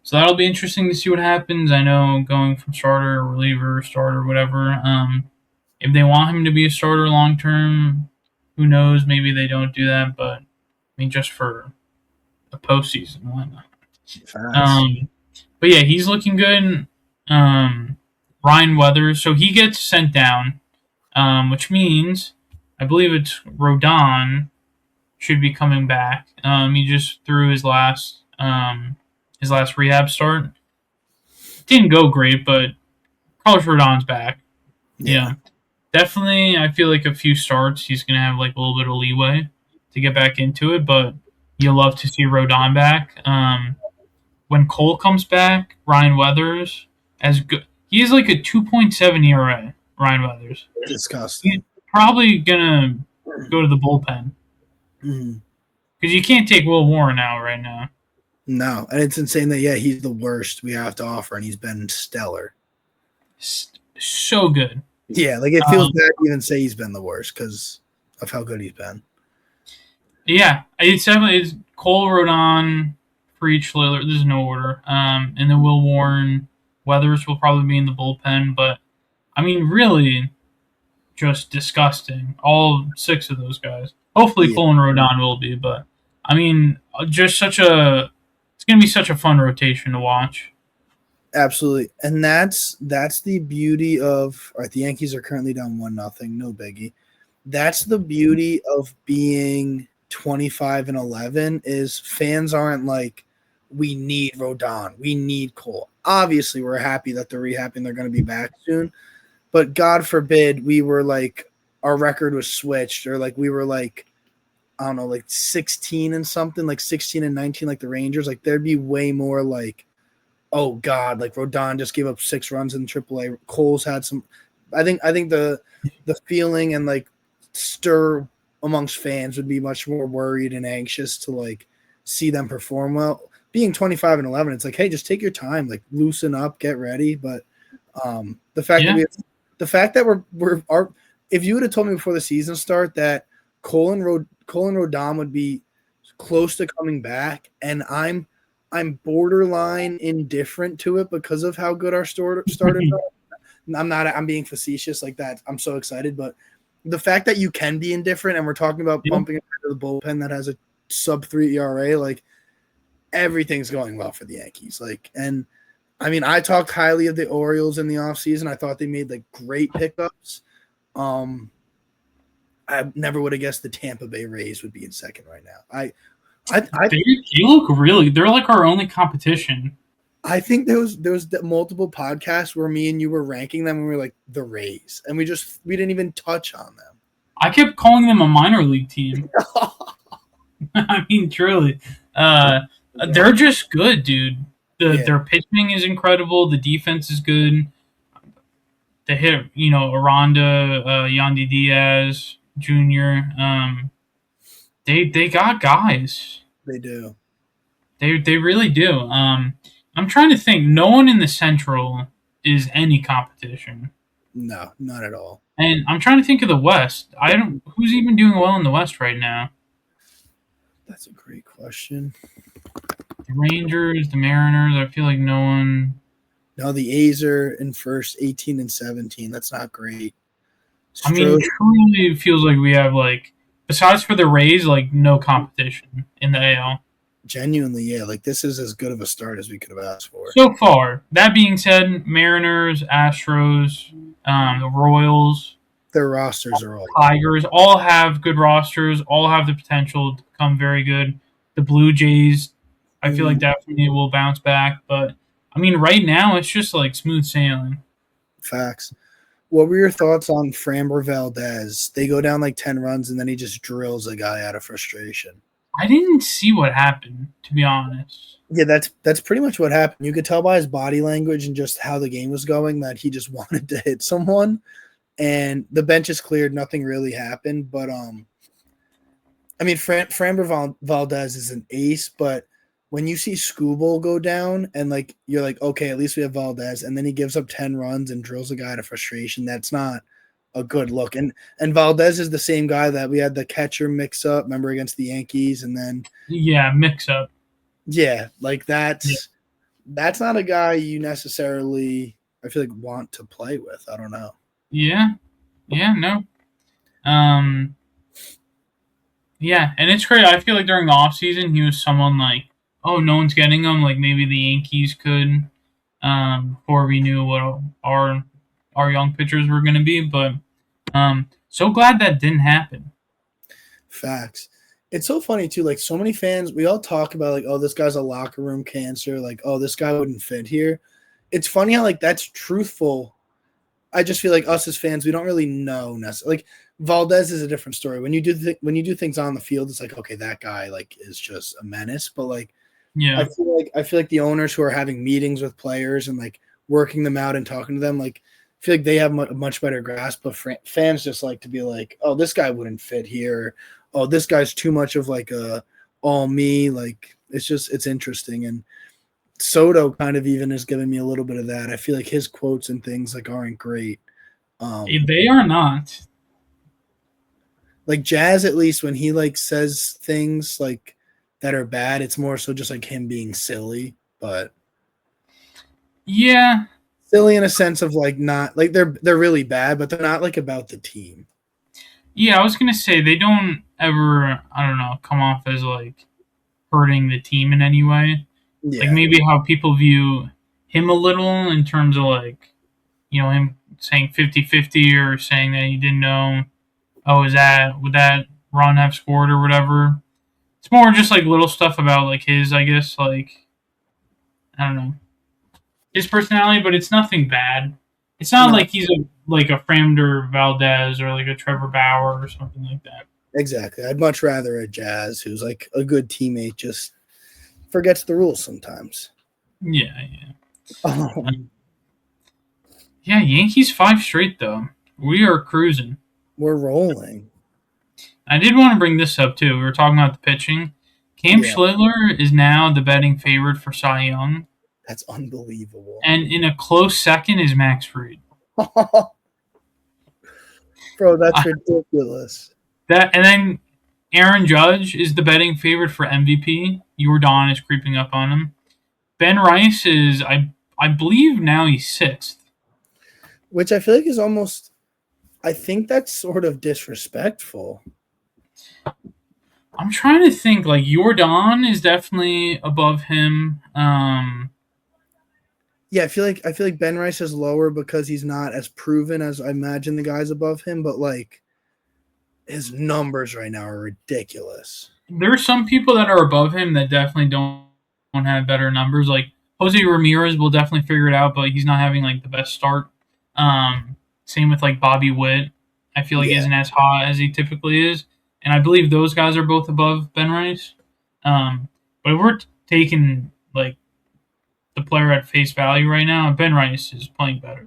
So that'll be interesting to see what happens. I know going from starter, reliever, starter, whatever. If they want him to be a starter long term, who knows? Maybe they don't do that, but I mean, just for a postseason, why not? But yeah, he's looking good. Ryan Weathers, so he gets sent down, which means I believe it's Rodon should be coming back. He just threw his last rehab start. Didn't go great, but Carlos Rodon's back. Yeah. Definitely, I feel like a few starts, he's going to have like a little bit of leeway to get back into it, but you'll love to see Rodon back. When Cole comes back, Ryan Weathers, as good. He is like a 2.7 ERA, Ryan Weathers. Disgusting. He's probably going to go to the bullpen. Because you can't take Will Warren out right now. No, and it's insane that, he's the worst we have to offer, and he's been stellar. So good. Yeah, like it feels bad to even say he's been the worst because of how good he's been. Yeah, it's definitely Cole, Rodon, Preach, Lillard. There's no order. And then Will Warren, Weathers will probably be in the bullpen, but I mean, really, just disgusting. All 6 of those guys. Hopefully, Cole and Rodon will be, but I mean, just it's going to be such a fun rotation to watch. Absolutely, and that's the beauty of. All right, the Yankees are currently down 1-0. No biggie. That's the beauty of being 25-11 is fans aren't like, we need Rodon, we need Cole. Obviously, we're happy that they're rehabbing, they're going to be back soon. But God forbid we were like our record was switched or like we were like, I don't know, like 16 and something, like 16 and 19, like the Rangers. Like there'd be way more like, oh God, like Rodon just gave up 6 runs in AAA. Cole's had some. I think the feeling and like stir amongst fans would be much more worried and anxious to like see them perform well. Being 25-11, it's like, hey, just take your time, like loosen up, get ready. But The fact that if you would have told me before the season start that Colin Rodon would be close to coming back, and I'm borderline indifferent to it because of how good our starters are. I'm being facetious like that. I'm so excited, but the fact that you can be indifferent, and we're talking about bumping into the bullpen that has a sub-3 ERA, like everything's going well for the Yankees. Like, and I mean, I talked highly of the Orioles in the offseason. I thought they made like great pickups. I never would have guessed the Tampa Bay Rays would be in second right now. They look really. They're like our only competition. I think there was multiple podcasts where me and you were ranking them, and we were like the Rays, and we didn't even touch on them. I kept calling them a minor league team. I mean, truly, they're just good, dude. Their pitching is incredible. The defense is good. They hit, Aranda, Yandy Diaz Jr. They got guys. They do. They really do. I'm trying to think. No one in the Central is any competition. No, not at all. And I'm trying to think of the West. Who's even doing well in the West right now? That's a great question. The Rangers, the Mariners. I feel like no one. No, the A's are in first, 18 and 17. That's not great. I mean, truly, it feels like we have besides for the Rays, no competition in the AL. Genuinely, yeah. Like, this is as good of a start as we could have asked for. So far. That being said, Mariners, Astros, the Royals. Their rosters are all Tigers all have good rosters, all have the potential to become very good. The Blue Jays, I feel like definitely will bounce back. But, I mean, right now, it's just smooth sailing. Facts. What were your thoughts on Framber Valdez? They go down 10 runs, and then he just drills a guy out of frustration. I didn't see what happened, to be honest. Yeah, that's pretty much what happened. You could tell by his body language and just how the game was going that he just wanted to hit someone. And the bench is cleared. Nothing really happened. But, I mean, Framber Valdez is an ace, but when you see Skubal go down and, you're like, okay, at least we have Valdez, and then he gives up 10 runs and drills a guy to frustration, that's not a good look. And Valdez is the same guy that we had the catcher mix up, remember, against the Yankees, and then mix up. Yeah, that's not a guy you necessarily, I feel want to play with. I don't know. Yeah, no. Yeah, and it's great. I feel like during the offseason, he was someone oh, no one's getting him. Maybe the Yankees could, before we knew what our young pitchers were going to be. But so glad that didn't happen. Facts. It's so funny, too. So many fans, we all talk about, oh, this guy's a locker room cancer. Oh, this guy wouldn't fit here. It's funny how, that's truthful. I just feel like us as fans, we don't really know necessarily. Valdez is a different story. When you do things on the field, it's okay, that guy, is just a menace. But, yeah, I feel like the owners who are having meetings with players and working them out and talking to them, I feel like they have a much better grasp. But fans just like to be oh, this guy wouldn't fit here. Oh, this guy's too much of a all me. It's interesting. And Soto kind of even is giving me a little bit of that. I feel like his quotes and things aren't great. They are not. Jazz, at least when he says things that are bad, it's more so just him being silly, but yeah, silly in a sense of not they're really bad, but they're not about the team. Yeah, I was gonna say they don't ever, I don't know, come off as hurting the team in any way. Yeah. Maybe how people view him a little in terms of him saying 50-50 or saying that he didn't know, would that run have scored or whatever. It's more just little stuff about his, I guess, I don't know, his personality, but it's nothing bad. It's not like he's a Framber Valdez or a Trevor Bauer or something like that. Exactly. I'd much rather a Jazz who's a good teammate, just forgets the rules sometimes. Yeah. Yeah, Yankees 5 straight though. We are cruising. We're rolling. I did want to bring this up too. We were talking about the pitching. Cam Schlittler is now the betting favorite for Cy Young. That's unbelievable. And in a close second is Max Fried. Bro, that's ridiculous. And then Aaron Judge is the betting favorite for MVP. Jordan is creeping up on him. Ben Rice is, I believe now he's 6th. Which I feel like is almost, I think that's sort of disrespectful. I'm trying to think. Like Jordan is definitely above him. Yeah, I feel like Ben Rice is lower because he's not as proven as I imagine the guys above him, but like his numbers right now are ridiculous. There are some people that are above him that definitely don't have better numbers. Like Jose Ramirez will definitely figure it out, but he's not having like the best start. Same with like Bobby Witt. I feel like isn't as hot as he typically is, and I believe those guys are both above Ben Rice. But if we're taking like the player at face value right now, Ben Rice is playing better.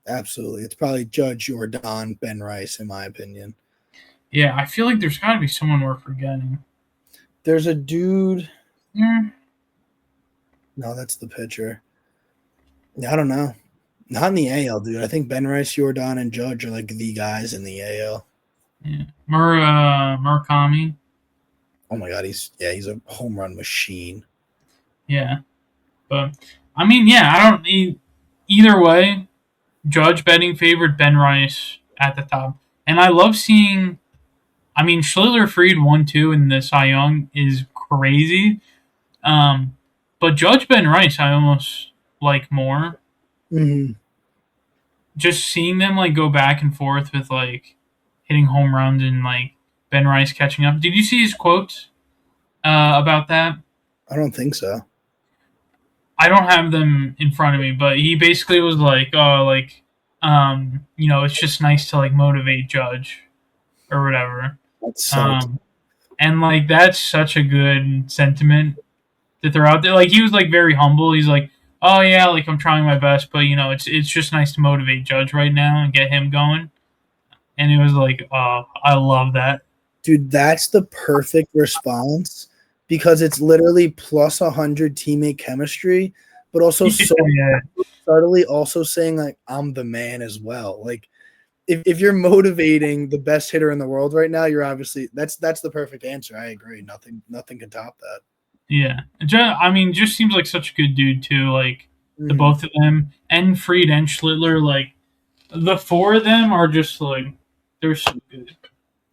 Absolutely. It's probably Judge Jordan, Ben Rice, in my opinion. Yeah, I feel like there's got to be someone we're forgetting. There's a dude. Yeah. No, that's the pitcher. I don't know. Not in the AL, dude. I think Ben Rice, Jordan, and Judge are like the guys in the AL. Yeah. Murakami. Oh my god, he's a home run machine. Yeah. But I mean, yeah, I don't need either way. Judge betting favorite, Ben Rice at the top. And I love seeing, I mean, Schiller Fried 1-2 in the Cy Young is crazy. But Judge Ben Rice, I almost like more. Mm-hmm. Just seeing them like go back and forth with like hitting home runs and like Ben Rice catching up. Did you see his quotes about that? I don't think so. I don't have them in front of me, but he basically was like, "Oh, like, it's just nice to like motivate Judge or whatever." That's so and like that's such a good sentiment that they're out there. Like he was like very humble. He's like, "Oh yeah, like I'm trying my best, but it's just nice to motivate Judge right now and get him going." And it was like, "Oh, I love that." Dude, that's the perfect response because it's literally plus 100 teammate chemistry, but also subtly also saying like I'm the man as well. Like if you're motivating the best hitter in the world right now, you're obviously that's the perfect answer. I agree. Nothing can top that. Yeah, just seems like such a good dude too. Like the both of them, and Fried and Schlittler, like the four of them are just like they're so good.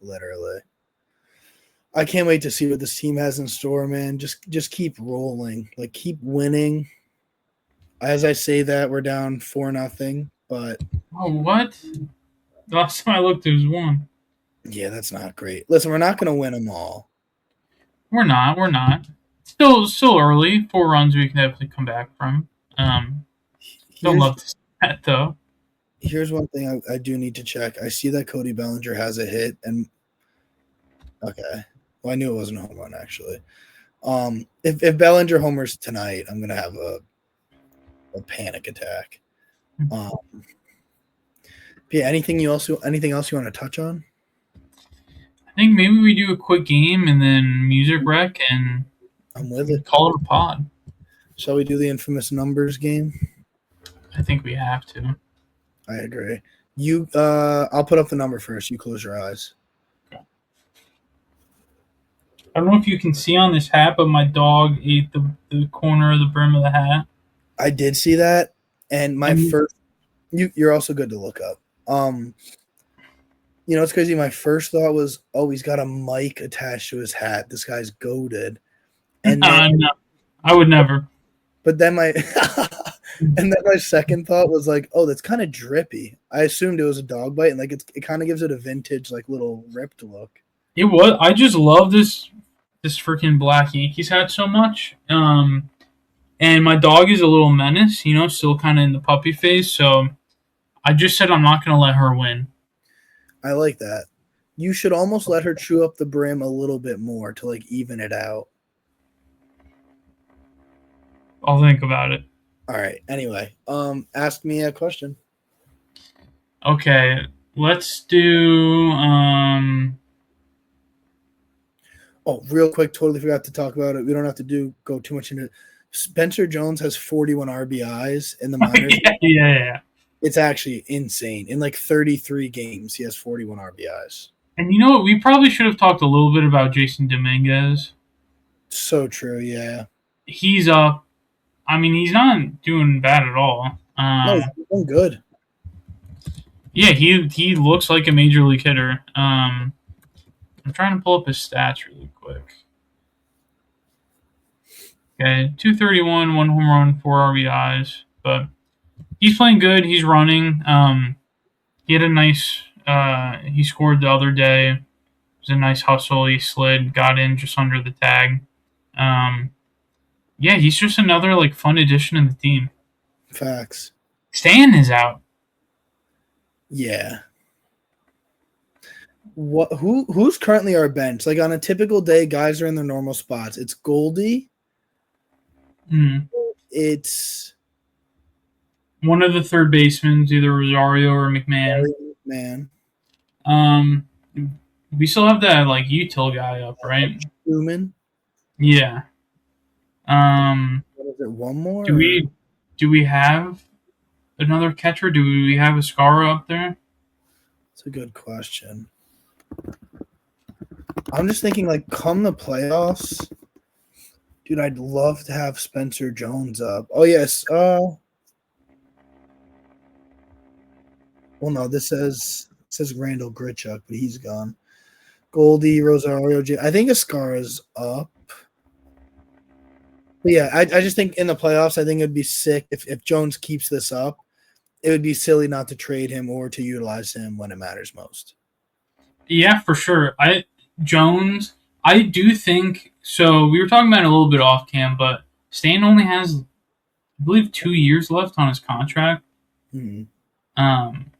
Literally. I can't wait to see what this team has in store, man. Just keep rolling. Like keep winning. As I say that, we're down 4-0, but what? The last time I looked, it was 1. Yeah, that's not great. Listen, we're not gonna win them all. We're not. Still early. 4 runs we can definitely come back from. Don't love to see that though. Here's one thing I do need to check. I see that Cody Bellinger has a hit, and okay. Well, I knew it wasn't a home run actually. If Bellinger homers tonight, I'm gonna have a panic attack. Yeah. Anything else you want to touch on? I think maybe we do a quick game and then music rec, and I'm with it. Call it a pod. Shall we do the infamous numbers game? I think we have to. I agree. I'll put up the number first. You close your eyes. I don't know if you can see on this hat, but my dog ate the corner of the brim of the hat. I did see that, and first, you're also good to look up. It's crazy. My first thought was, oh, he's got a mic attached to his hat. This guy's goated. And no, I would never. But then my second thought was like, oh, that's kind of drippy. I assumed it was a dog bite, and like it kind of gives it a vintage like little ripped look. It was. I just love this freaking black Yankees hat so much. And my dog is a little menace, still kind of in the puppy phase. So I just said I'm not going to let her win. I like that. You should almost let her chew up the brim a little bit more to like even it out. I'll think about it. All right. Anyway, ask me a question. Okay, let's do. Oh, real quick, totally forgot to talk about it. We don't have to go too much into it. Spencer Jones has 41 RBIs in the minors. Yeah. It's actually insane. In like 33 games, he has 41 RBIs. And you know what? We probably should have talked a little bit about Jason Dominguez. So true, yeah. He's up. I mean, he's not doing bad at all. No, he's doing good. Yeah, he looks like a major league hitter. I'm trying to pull up his stats really quick. Okay, 231, 1 home run, 4 RBIs. But he's playing good. He's running. He had a nice. He scored the other day. It was a nice hustle. He slid, got in just under the tag. Yeah, he's just another like fun addition to the team. Facts. Stan is out. Yeah. Who's currently our bench? Like on a typical day, guys are in their normal spots. It's Goldie. It's one of the third basemen, either Rosario or McMahon. We still have that like util guy up, right? Newman. Yeah. What is it? One more? Do we have another catcher? Do we have a Scara up there? That's a good question. I'm just thinking, like, come the playoffs, dude, I'd love to have Spencer Jones up. Oh, yes. Well, no, this says Randall Grichuk, but he's gone. Goldie, Rosario, I think Escara's up. But yeah, I just think in the playoffs, I think it'd be sick if Jones keeps this up. It would be silly not to trade him or to utilize him when it matters most. Yeah, for sure. Jones, I do think so. We were talking about it a little bit off cam, but Stan only has, I believe, 2 years left on his contract. Mm-hmm.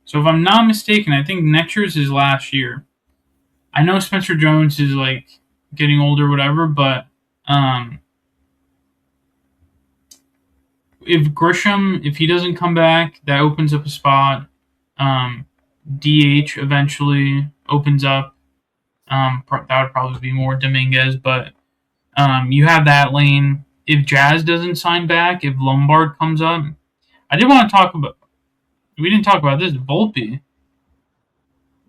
So if I'm not mistaken, I think next year's his last year. I know Spencer Jones is like getting older, or whatever, but if Grisham, if he doesn't come back, that opens up a spot. DH eventually opens up. That would probably be more Dominguez, but you have that lane. If Jazz doesn't sign back, if Lombard comes up, I did want to talk about. We didn't talk about this. Volpe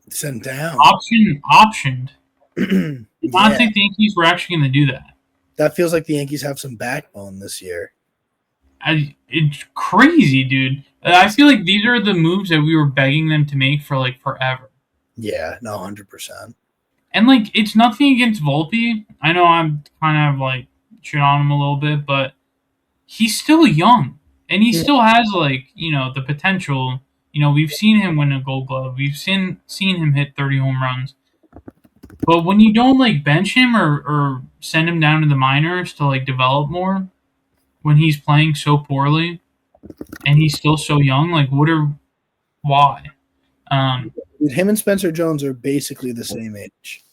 sent down. Optioned. Yeah. I think the Yankees were actually going to do that. That feels like the Yankees have some backbone this year. It's crazy, dude. I feel like these are the moves that we were begging them to make for like forever. Yeah, no, 100%. And like, it's nothing against Volpe. I know I'm kind of like shit on him a little bit, but he's still young, and he still has like the potential. We've seen him win a Gold Glove. We've seen him hit 30 home runs. But when you don't like bench him or send him down to the minors to like develop more, when he's playing so poorly and he's still so young, like why? Him and Spencer Jones are basically the same age.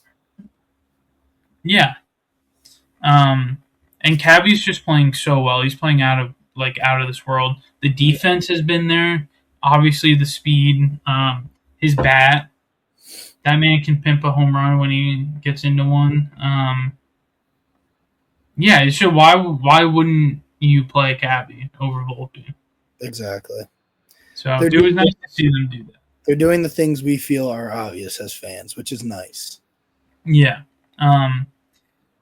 Yeah. And Cabby's just playing so well. He's playing out of this world. The defense has been there. Obviously the speed, his bat. That man can pimp a home run when he gets into one. Yeah, so why wouldn't you play Cabby over Volpe? Exactly. So it was nice to see them do that. They're doing the things we feel are obvious as fans, which is nice. Yeah.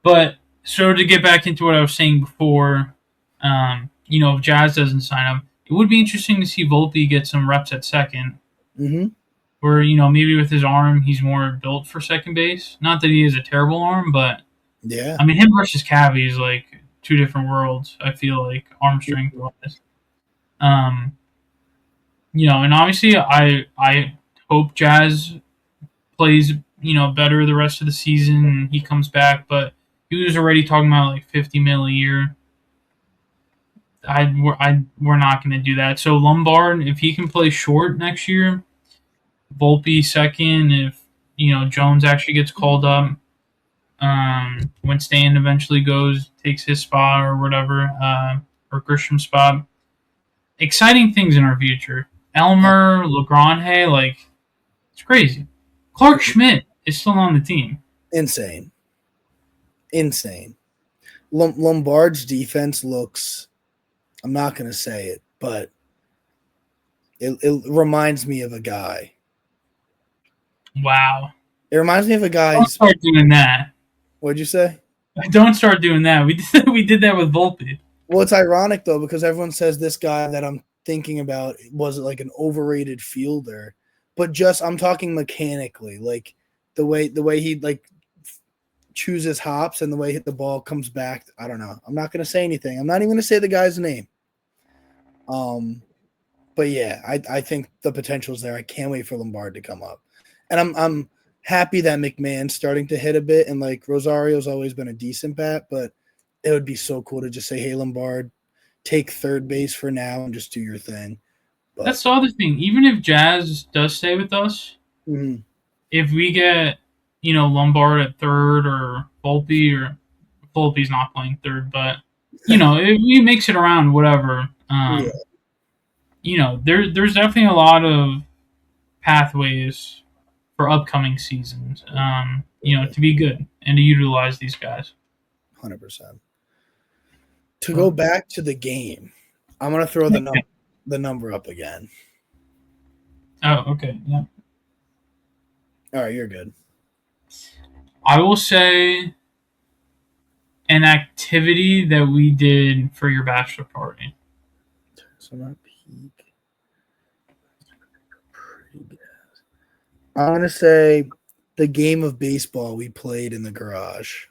But so to get back into what I was saying before, if Jazz doesn't sign up, it would be interesting to see Volpe get some reps at second. Mm-hmm. Where, maybe with his arm, he's more built for second base. Not that he has a terrible arm, but yeah. I mean, him versus Cabby is like two different worlds, I feel like, arm strength wise. And obviously I hope Jazz plays, better the rest of the season and he comes back, but he was already talking about like $50 million a year. We're not going to do that. So Lombard, if he can play short next year, Volpe second, if Jones actually gets called up, when Stan eventually takes his spot or whatever, or Grisham's spot. Exciting things in our future. Elmer, Legrand, like, it's crazy. Clark Schmidt is still on the team. Insane. Lombard's defense looks. I'm not going to say it, but it reminds me of a guy. Wow. It reminds me of a guy. Don't start doing that. What'd you say? Don't start doing that. We did that with Volpe. Well, it's ironic though because everyone says this guy that I'm thinking about was like an overrated fielder, but just I'm talking mechanically, like the way he like chooses hops and the way the ball comes back. I don't know. I'm not going to say anything. I'm not even going to say the guy's name. But yeah, I think the potential's there. I can't wait for Lombard to come up, and I'm happy that McMahon's starting to hit a bit, and like Rosario's always been a decent bat, but it would be so cool to just say, hey, Lombard, take third base for now and just do your thing. But, that's the other thing. Even if Jazz does stay with us, if we get, Lombard at third or Volpe's not playing third, but, if we mix it around, whatever, there's definitely a lot of pathways for upcoming seasons, to be good and to utilize these guys. 100%. To go back to the game, I'm going to throw the number up again. Oh, okay. Yeah. All right, you're good. I will say an activity that we did for your bachelor party. So not peak. Pretty good. I'm going to say the game of baseball we played in the garage.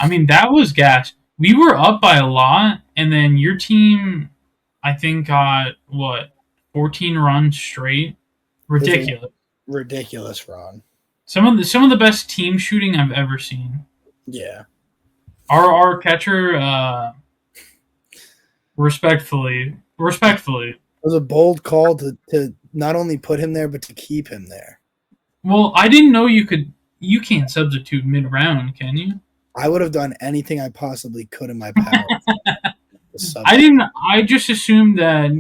I mean, that was gas. We were up by a lot, and then your team, I think, got, 14 runs straight? Ridiculous. Ridiculous run. Some of the best team shooting I've ever seen. Yeah. Our catcher, respectfully. It was a bold call to not only put him there, but to keep him there. Well, I didn't know you can't substitute mid-round, can you? I would have done anything I possibly could in my power. I just assumed that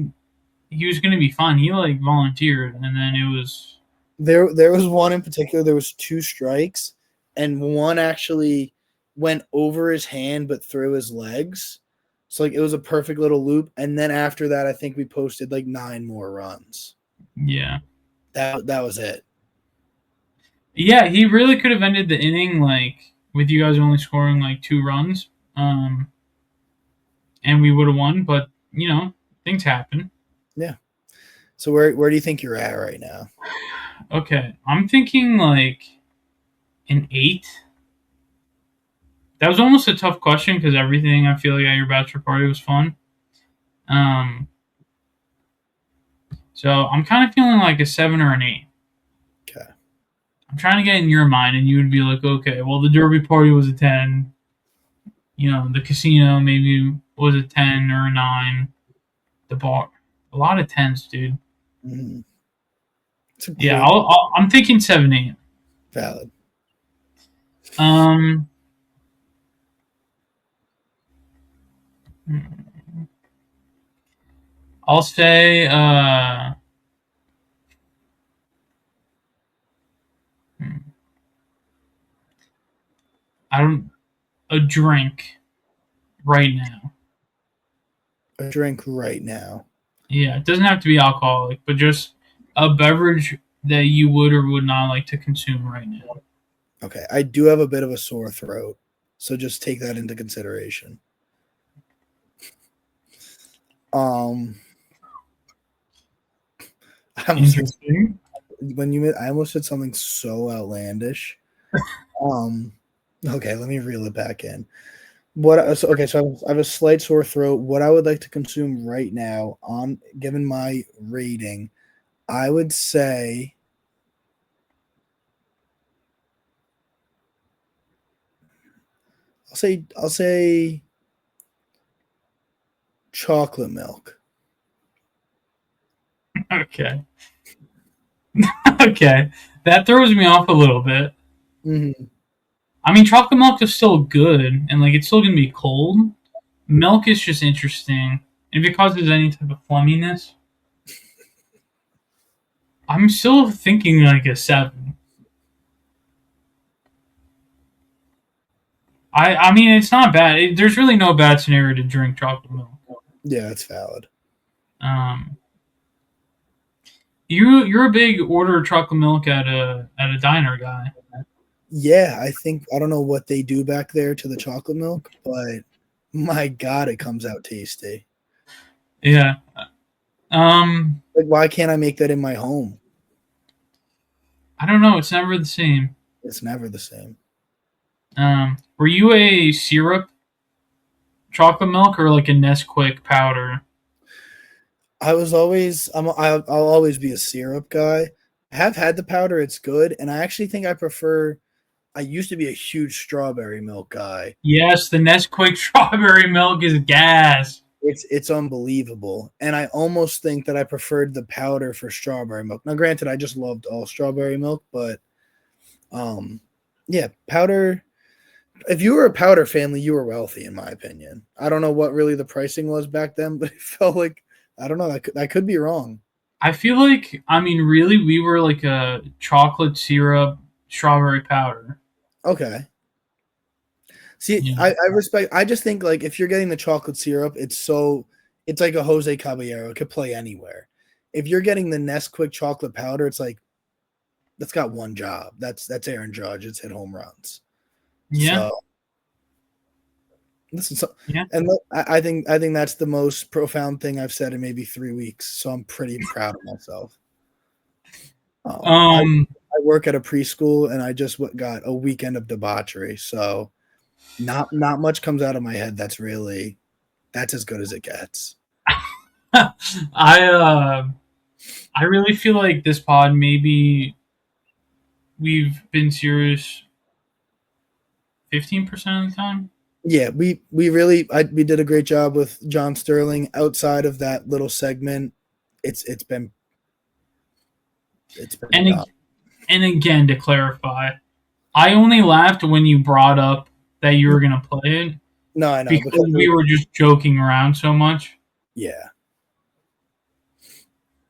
he was going to be fine. He volunteered, and then it was there was one in particular. There was 2 strikes, and one actually went over his hand but through his legs. So it was a perfect little loop. And then after that, I think we posted 9 more runs. Yeah, that was it. Yeah, he really could have ended the inning with you guys only scoring 2 runs, and we would have won. But things happen. Yeah. So where do you think you're at right now? Okay, I'm thinking an 8. That was almost a tough question because everything I feel at your bachelor party was fun. So I'm kind of feeling like a 7 or an 8. Okay. I'm trying to get in your mind, and you would be like, okay, well, the derby party was a 10. The casino maybe was a 10 or a 9. The bar, a lot of 10s, dude. Mm-hmm. Yeah, I'm thinking 7, 8. Valid. I'll say a drink right now. A drink right now. Yeah, it doesn't have to be alcoholic, but just a beverage that you would or would not like to consume right now. Okay, I do have a bit of a sore throat, so just take that into consideration. Interesting. I almost said something so outlandish. Okay, let me reel it back in. So I have a slight sore throat. What I would like to consume right now, given my rating, I would say I'll say chocolate milk. Okay. Okay. That throws me off a little bit. Mm-hmm. I mean, chocolate milk is still good, and it's still going to be cold. Milk is just interesting. If it causes any type of flumminess, I'm still thinking a 7. I mean, it's not bad. There's really no bad scenario to drink chocolate milk. Yeah, it's valid. You're a big order of chocolate milk at a diner guy. Yeah, I don't know what they do back there to the chocolate milk, but my God, it comes out tasty. Yeah. Like, why can't I make that in my home? I don't know. It's never the same. It's never the same. Were you a syrup chocolate milk or like a Nesquik powder? I'll always be a syrup guy. I have had the powder, it's good, and I actually think I used to be a huge strawberry milk guy. Yes, the Nesquik strawberry milk is gas. It's unbelievable. And I almost think that I preferred the powder for strawberry milk. Now, granted, I just loved all strawberry milk, but yeah, powder. If you were a powder family, you were wealthy, in my opinion. I don't know what really the pricing was back then, but it felt like, I don't know, I could be wrong. I feel like, I mean, really, we were like a chocolate syrup strawberry powder. Okay. See, Yeah. I respect. I just think like if you're getting the chocolate syrup, it's like a Jose Caballero. It could play anywhere. If you're getting the Nesquik chocolate powder, it's like that's got one job. That's Aaron Judge. It's hit home runs. Yeah. So, listen, Yeah. and look, I think that's the most profound thing I've said in maybe 3 weeks. So I'm pretty proud of myself. I work at a preschool, and I just got a weekend of debauchery. So. Not much comes out of my head that's as good as it gets. I really feel like this pod maybe we've been serious 15% of the time. Yeah, we did a great job with John Sterling. Outside of that little segment, it's been and again, to clarify, I only laughed when you brought up that you were gonna play it. No, I know because we were just joking around so much. Yeah.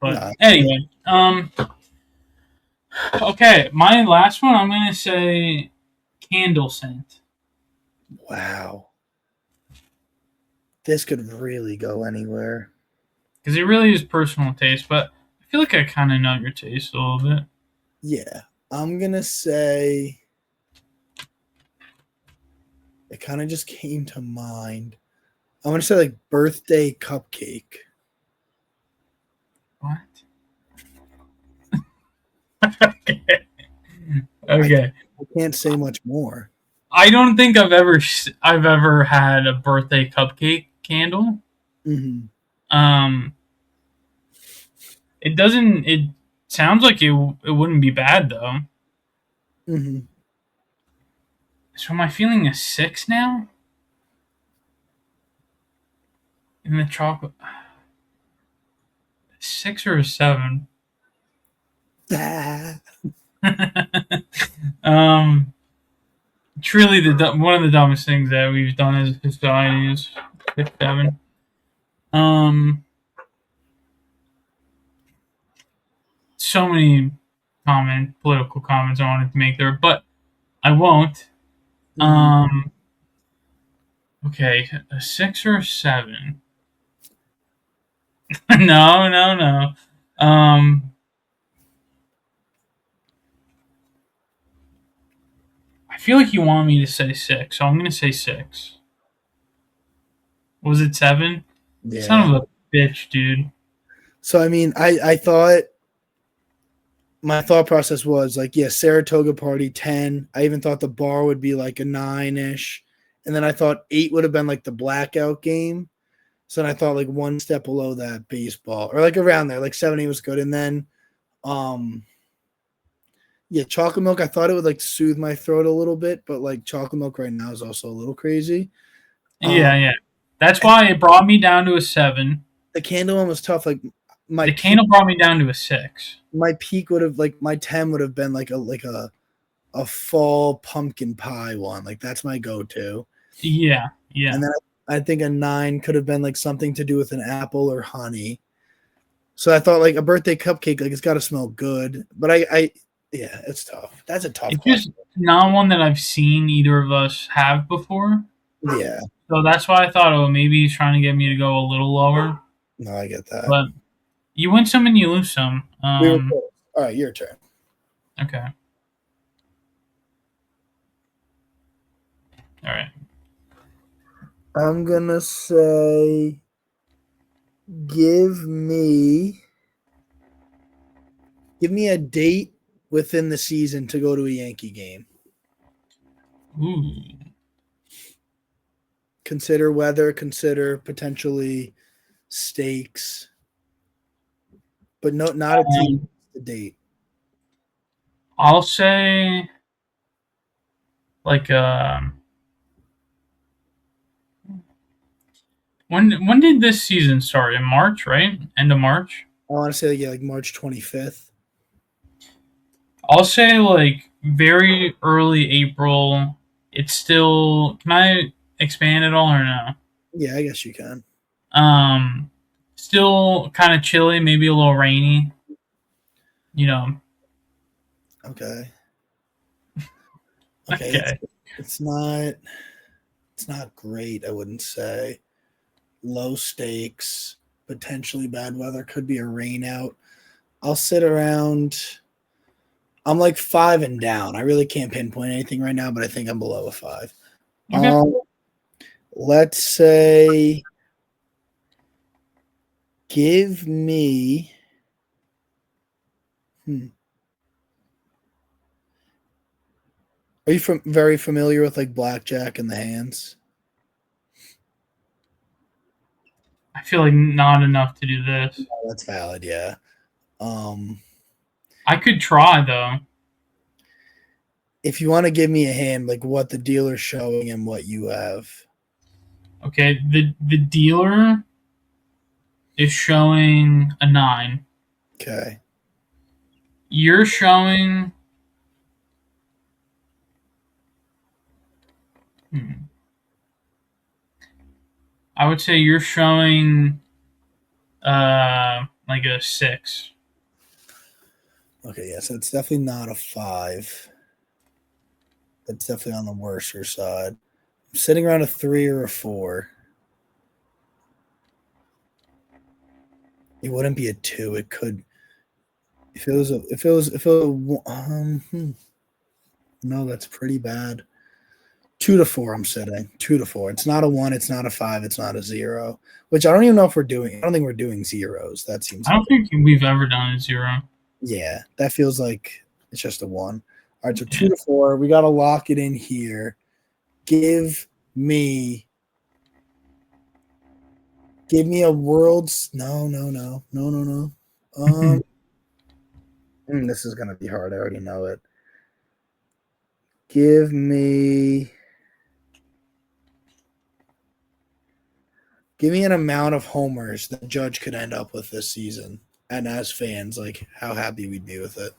But anyway, okay, my last one, I'm gonna say candle scent. Wow. This could really go anywhere. Because it really is personal taste, but I feel like I kind of know your taste a little bit. Yeah, I'm gonna say. It kind of just came to mind. I'm going to say like birthday cupcake. What? Okay. I can't say much more. I don't think I've ever had a birthday cupcake candle. Mm-hmm. It sounds like it wouldn't be bad though. Mm-hmm. So am I feeling a 6 now? In the chocolate, 6 or a 7? Truly, one of the dumbest things that we've done as a society is 6, 7. So many political comments I wanted to make there, but I won't. Okay, a 6 or a 7? No. I feel like you want me to say 6, so I'm going to say 6. Was it 7? Yeah. Son of a bitch, dude. So, I mean, I thought my thought process was like, yeah, Saratoga party 10. I even thought the bar would be like a 9-ish. And then I thought 8 would have been like the blackout game. So then I thought like one step below that baseball or like around there, like 7, 8 was good. And then, yeah, chocolate milk. I thought it would like soothe my throat a little bit, but like chocolate milk right now is also a little crazy. Yeah. That's why it brought me down to a 7. The candle one was tough. Like the candle brought me down to a 6. My peak would have my 10 would have been like a fall pumpkin pie one. Like that's my go-to. Yeah. And then I think a 9 could have been like something to do with an apple or honey. So I thought like a birthday cupcake, like it's got to smell good. But Yeah, it's tough. That's a tough It's question. just not one that I've seen either of us have before. Yeah, So that's why I thought, oh, maybe he's trying to get me to go a little lower. no, I get that. But you win some and you lose some. We were close. All right, your turn. Okay. All right. I'm gonna say, give me a date within the season to go to a Yankee game. Ooh. Consider weather, consider potentially stakes, but not a team. A date. I'll say like when did this season start? In March, right? End of March? I want to say like March 25th. I'll say like very early April. It's still, can I expand at all or no? Yeah, I guess you can. Still kind of chilly, maybe a little rainy. You know. Okay. Okay. It's not great, I wouldn't say. Low stakes, potentially bad weather, could be a rain out. I'll sit around. I'm like 5 and down. I really can't pinpoint anything right now, but I think I'm below a 5. Okay. Let's say, give me. Are you very familiar with like blackjack and the hands? I feel like not enough to do this. Oh, that's valid, yeah. I could try though. If you want to give me a hand, like what the dealer's showing and what you have. Okay, the dealer is showing a 9. Okay. You're showing I would say you're showing like a 6. Okay, yeah, so it's definitely not a 5. That's definitely on the worser side. I'm sitting around a 3 or a 4. It wouldn't be a 2. It could, no, that's pretty bad. 2 to 4, I'm sitting. 2 to 4. It's not a 1, it's not a 5, it's not a 0. Which I don't even know if we're doing. I don't think we're doing zeros. That seems. I don't think we've ever done a 0. Yeah, that feels like it's just a 1. All right, so 2 to 4. We got to lock it in here. Give me a world's. No. This is gonna be hard. I already know it. Give me an amount of homers that Judge could end up with this season, and as fans, like how happy we'd be with it.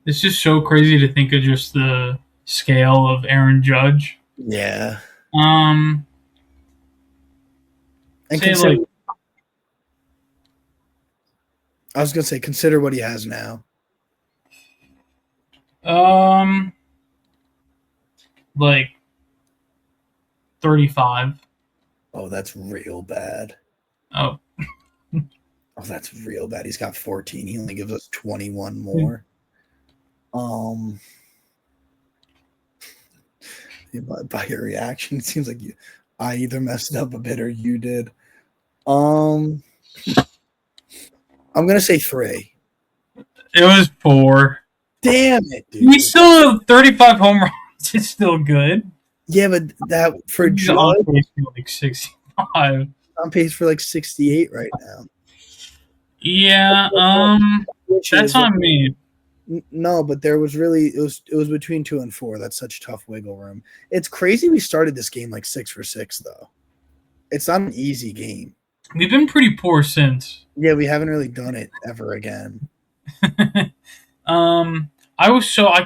It's just so crazy to think of just the scale of Aaron Judge. Yeah. And consider, like, I was gonna say, consider what he has now. Like 35. Oh, that's real bad. Oh. Oh, that's real bad. He's got 14. He only gives us 21 more. By your reaction, it seems like I either messed up a bit or you did. I'm gonna say 3. It was 4. Damn it, dude. We still have 35 home runs. It's still good. Yeah, but that for Judge, on pace for like 65. On pace for like 68 right now. Yeah, that's on me. No, but there was really it was between 2 and 4. That's such tough wiggle room. It's crazy we started this game like 6 for 6 though. It's not an easy game. We've been pretty poor since. Yeah, we haven't really done it ever again. I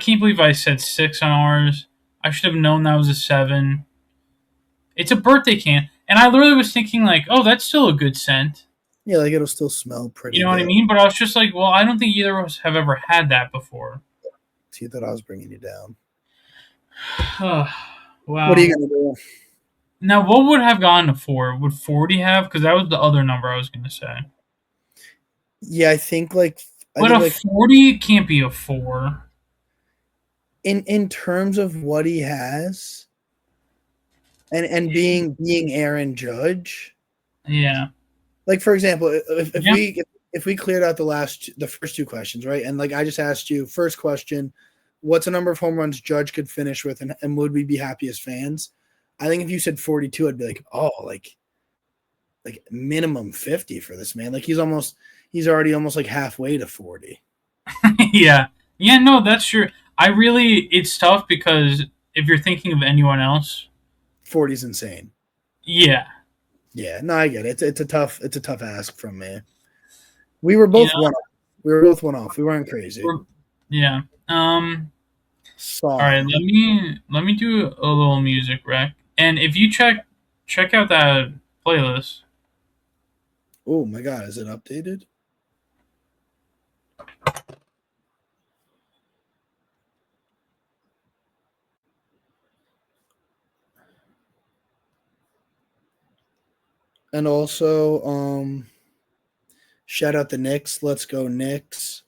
can't believe I said 6 on ours. I should have known that was a 7. It's a birthday can. And I literally was thinking like, oh, that's still a good scent. Yeah, like it'll still smell pretty. You know what I mean? But I was just like, well, I don't think either of us have ever had that before. So you thought I was bringing you down. Wow. What are you gonna do? Now, what would have gone to 4? Would 40 have? Because that was the other number I was going to say. Yeah, I think like. But a 40 can't be a 4. In terms of what he has, and being Aaron Judge. Yeah. Like for example, if we cleared out the first 2 questions, right? And like I just asked you, first question, what's a number of home runs Judge could finish with, and would we be happy as fans? I think if you said 42, I'd be like, oh, like minimum 50 for this man. Like he's already almost like halfway to 40. Yeah. Yeah, no, that's true. It's tough because if you're thinking of anyone else, 40 is insane. Yeah. Yeah, no, I get it. It's a tough ask from me. We were both one off. We were both one off. We weren't crazy. Yeah. All right, let me do a little music rec. And if you check out that playlist. Oh my god, is it updated? And also, shout out the Knicks. Let's go Knicks.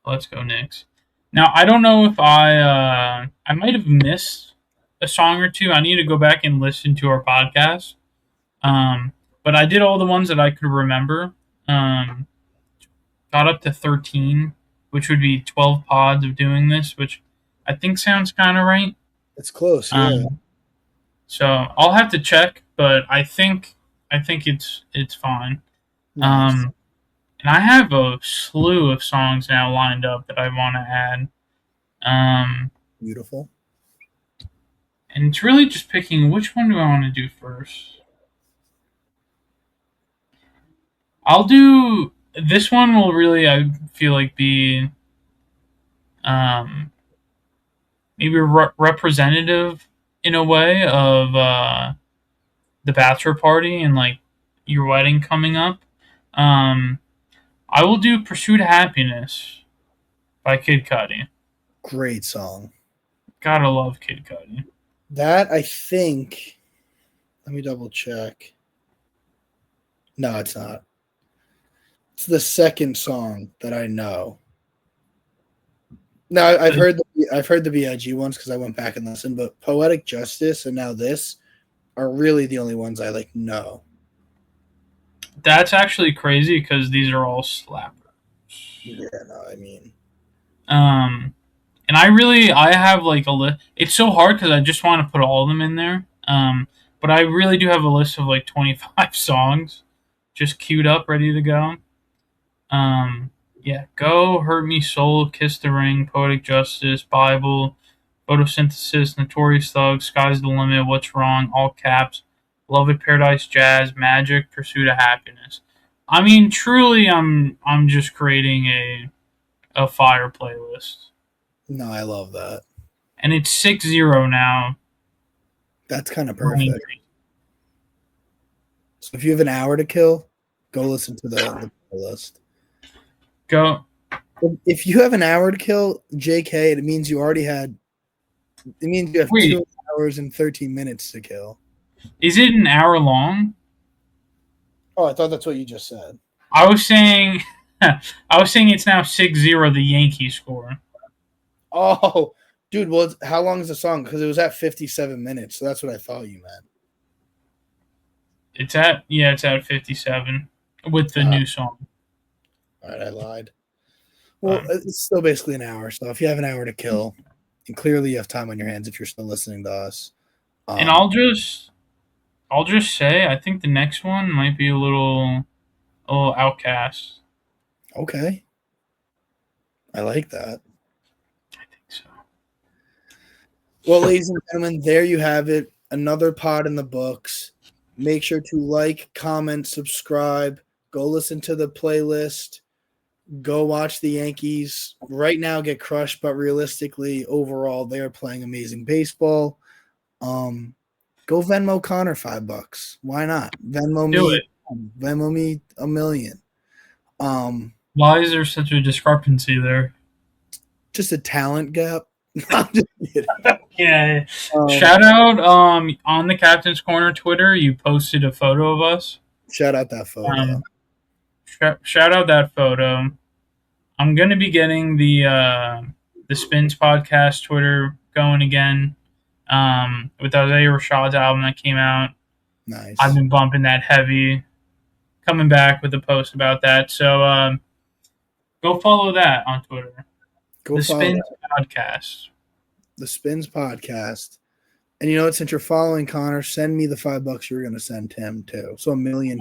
Let's go Knicks. Now I don't know if I might have missed a song or two. I need to go back and listen to our podcast. But I did all the ones that I could remember. Got up to 13, which would be 12 pods of doing this, which I think sounds kind of right. It's close, yeah. So I'll have to check, but I think it's fine. Nice. And I have a slew of songs now lined up that I want to add. Beautiful. And it's really just picking which one do I want to do first. I'll do this one. Will really, I feel like, be maybe representative in a way of the bachelor party and like your wedding coming up. I will do "Pursuit of Happiness" by Kid Cudi. Great song. Gotta love Kid Cudi. That, I think, let me double check. No, it's not. It's the second song that I know. No, I've heard the B.I.G. ones because I went back and listened, but Poetic Justice and now this are really the only ones I like know. That's actually crazy because these are all slappers. Yeah, no, I mean, and I have like a list. It's so hard because I just want to put all of them in there. But I really do have a list of like 25 songs, just queued up, ready to go. Yeah, Go, Hurt Me Soul, Kiss the Ring, Poetic Justice, Bible, Photosynthesis, Notorious Thug, Sky's the Limit, What's Wrong, All Caps, Beloved Paradise Jazz, Magic, Pursuit of Happiness. I mean, truly, I'm just creating a fire playlist. No, I love that. And it's 6-0 now. That's kind of perfect. So if you have an hour to kill, go listen to the playlist. Go. If you have an hour to kill, JK, it means you already had. It means you have 2 hours and 13 minutes to kill. Is it an hour long? Oh, I thought that's what you just said. I was saying it's now 6-0 the Yankees score. Oh, dude, well, how long is the song? Because it was at 57 minutes, so that's what I thought you meant. It's at 57 with the new song. All right, I lied. Well, it's still basically an hour, so if you have an hour to kill, and clearly you have time on your hands if you're still listening to us. And I'll just say I think the next one might be a little outcast. Okay. I like that. I think so. Well, ladies and gentlemen, there you have it. Another pod in the books. Make sure to like, comment, subscribe. Go listen to the playlist. Go watch the Yankees right now get crushed, but realistically, overall, they are playing amazing baseball. Go Venmo Connor $5. Why not? Venmo Do me. it. Venmo me $1 million. Why is there such a discrepancy there? Just a talent gap. I'm just kidding. Yeah. Shout out on the Captain's Corner Twitter. You posted a photo of us. Shout out that photo. Shout out that photo. I'm gonna be getting the Spins podcast Twitter going again. With Isaiah Rashad's album that came out. Nice. I've been bumping that heavy. Coming back with a post about that. So go follow that on Twitter. Go the follow Spins that. podcast. The Spins podcast. And you know what? Since you're following Connor, send me the $5 you were going to send him too. So $1.5 million.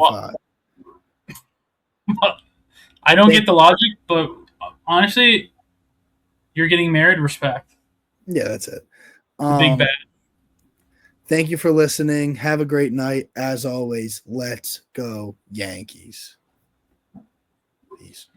I don't get the logic, but honestly, you're getting married. Respect. Yeah, that's it. Big bet. Thank you for listening. Have a great night. As always, let's go Yankees. Peace.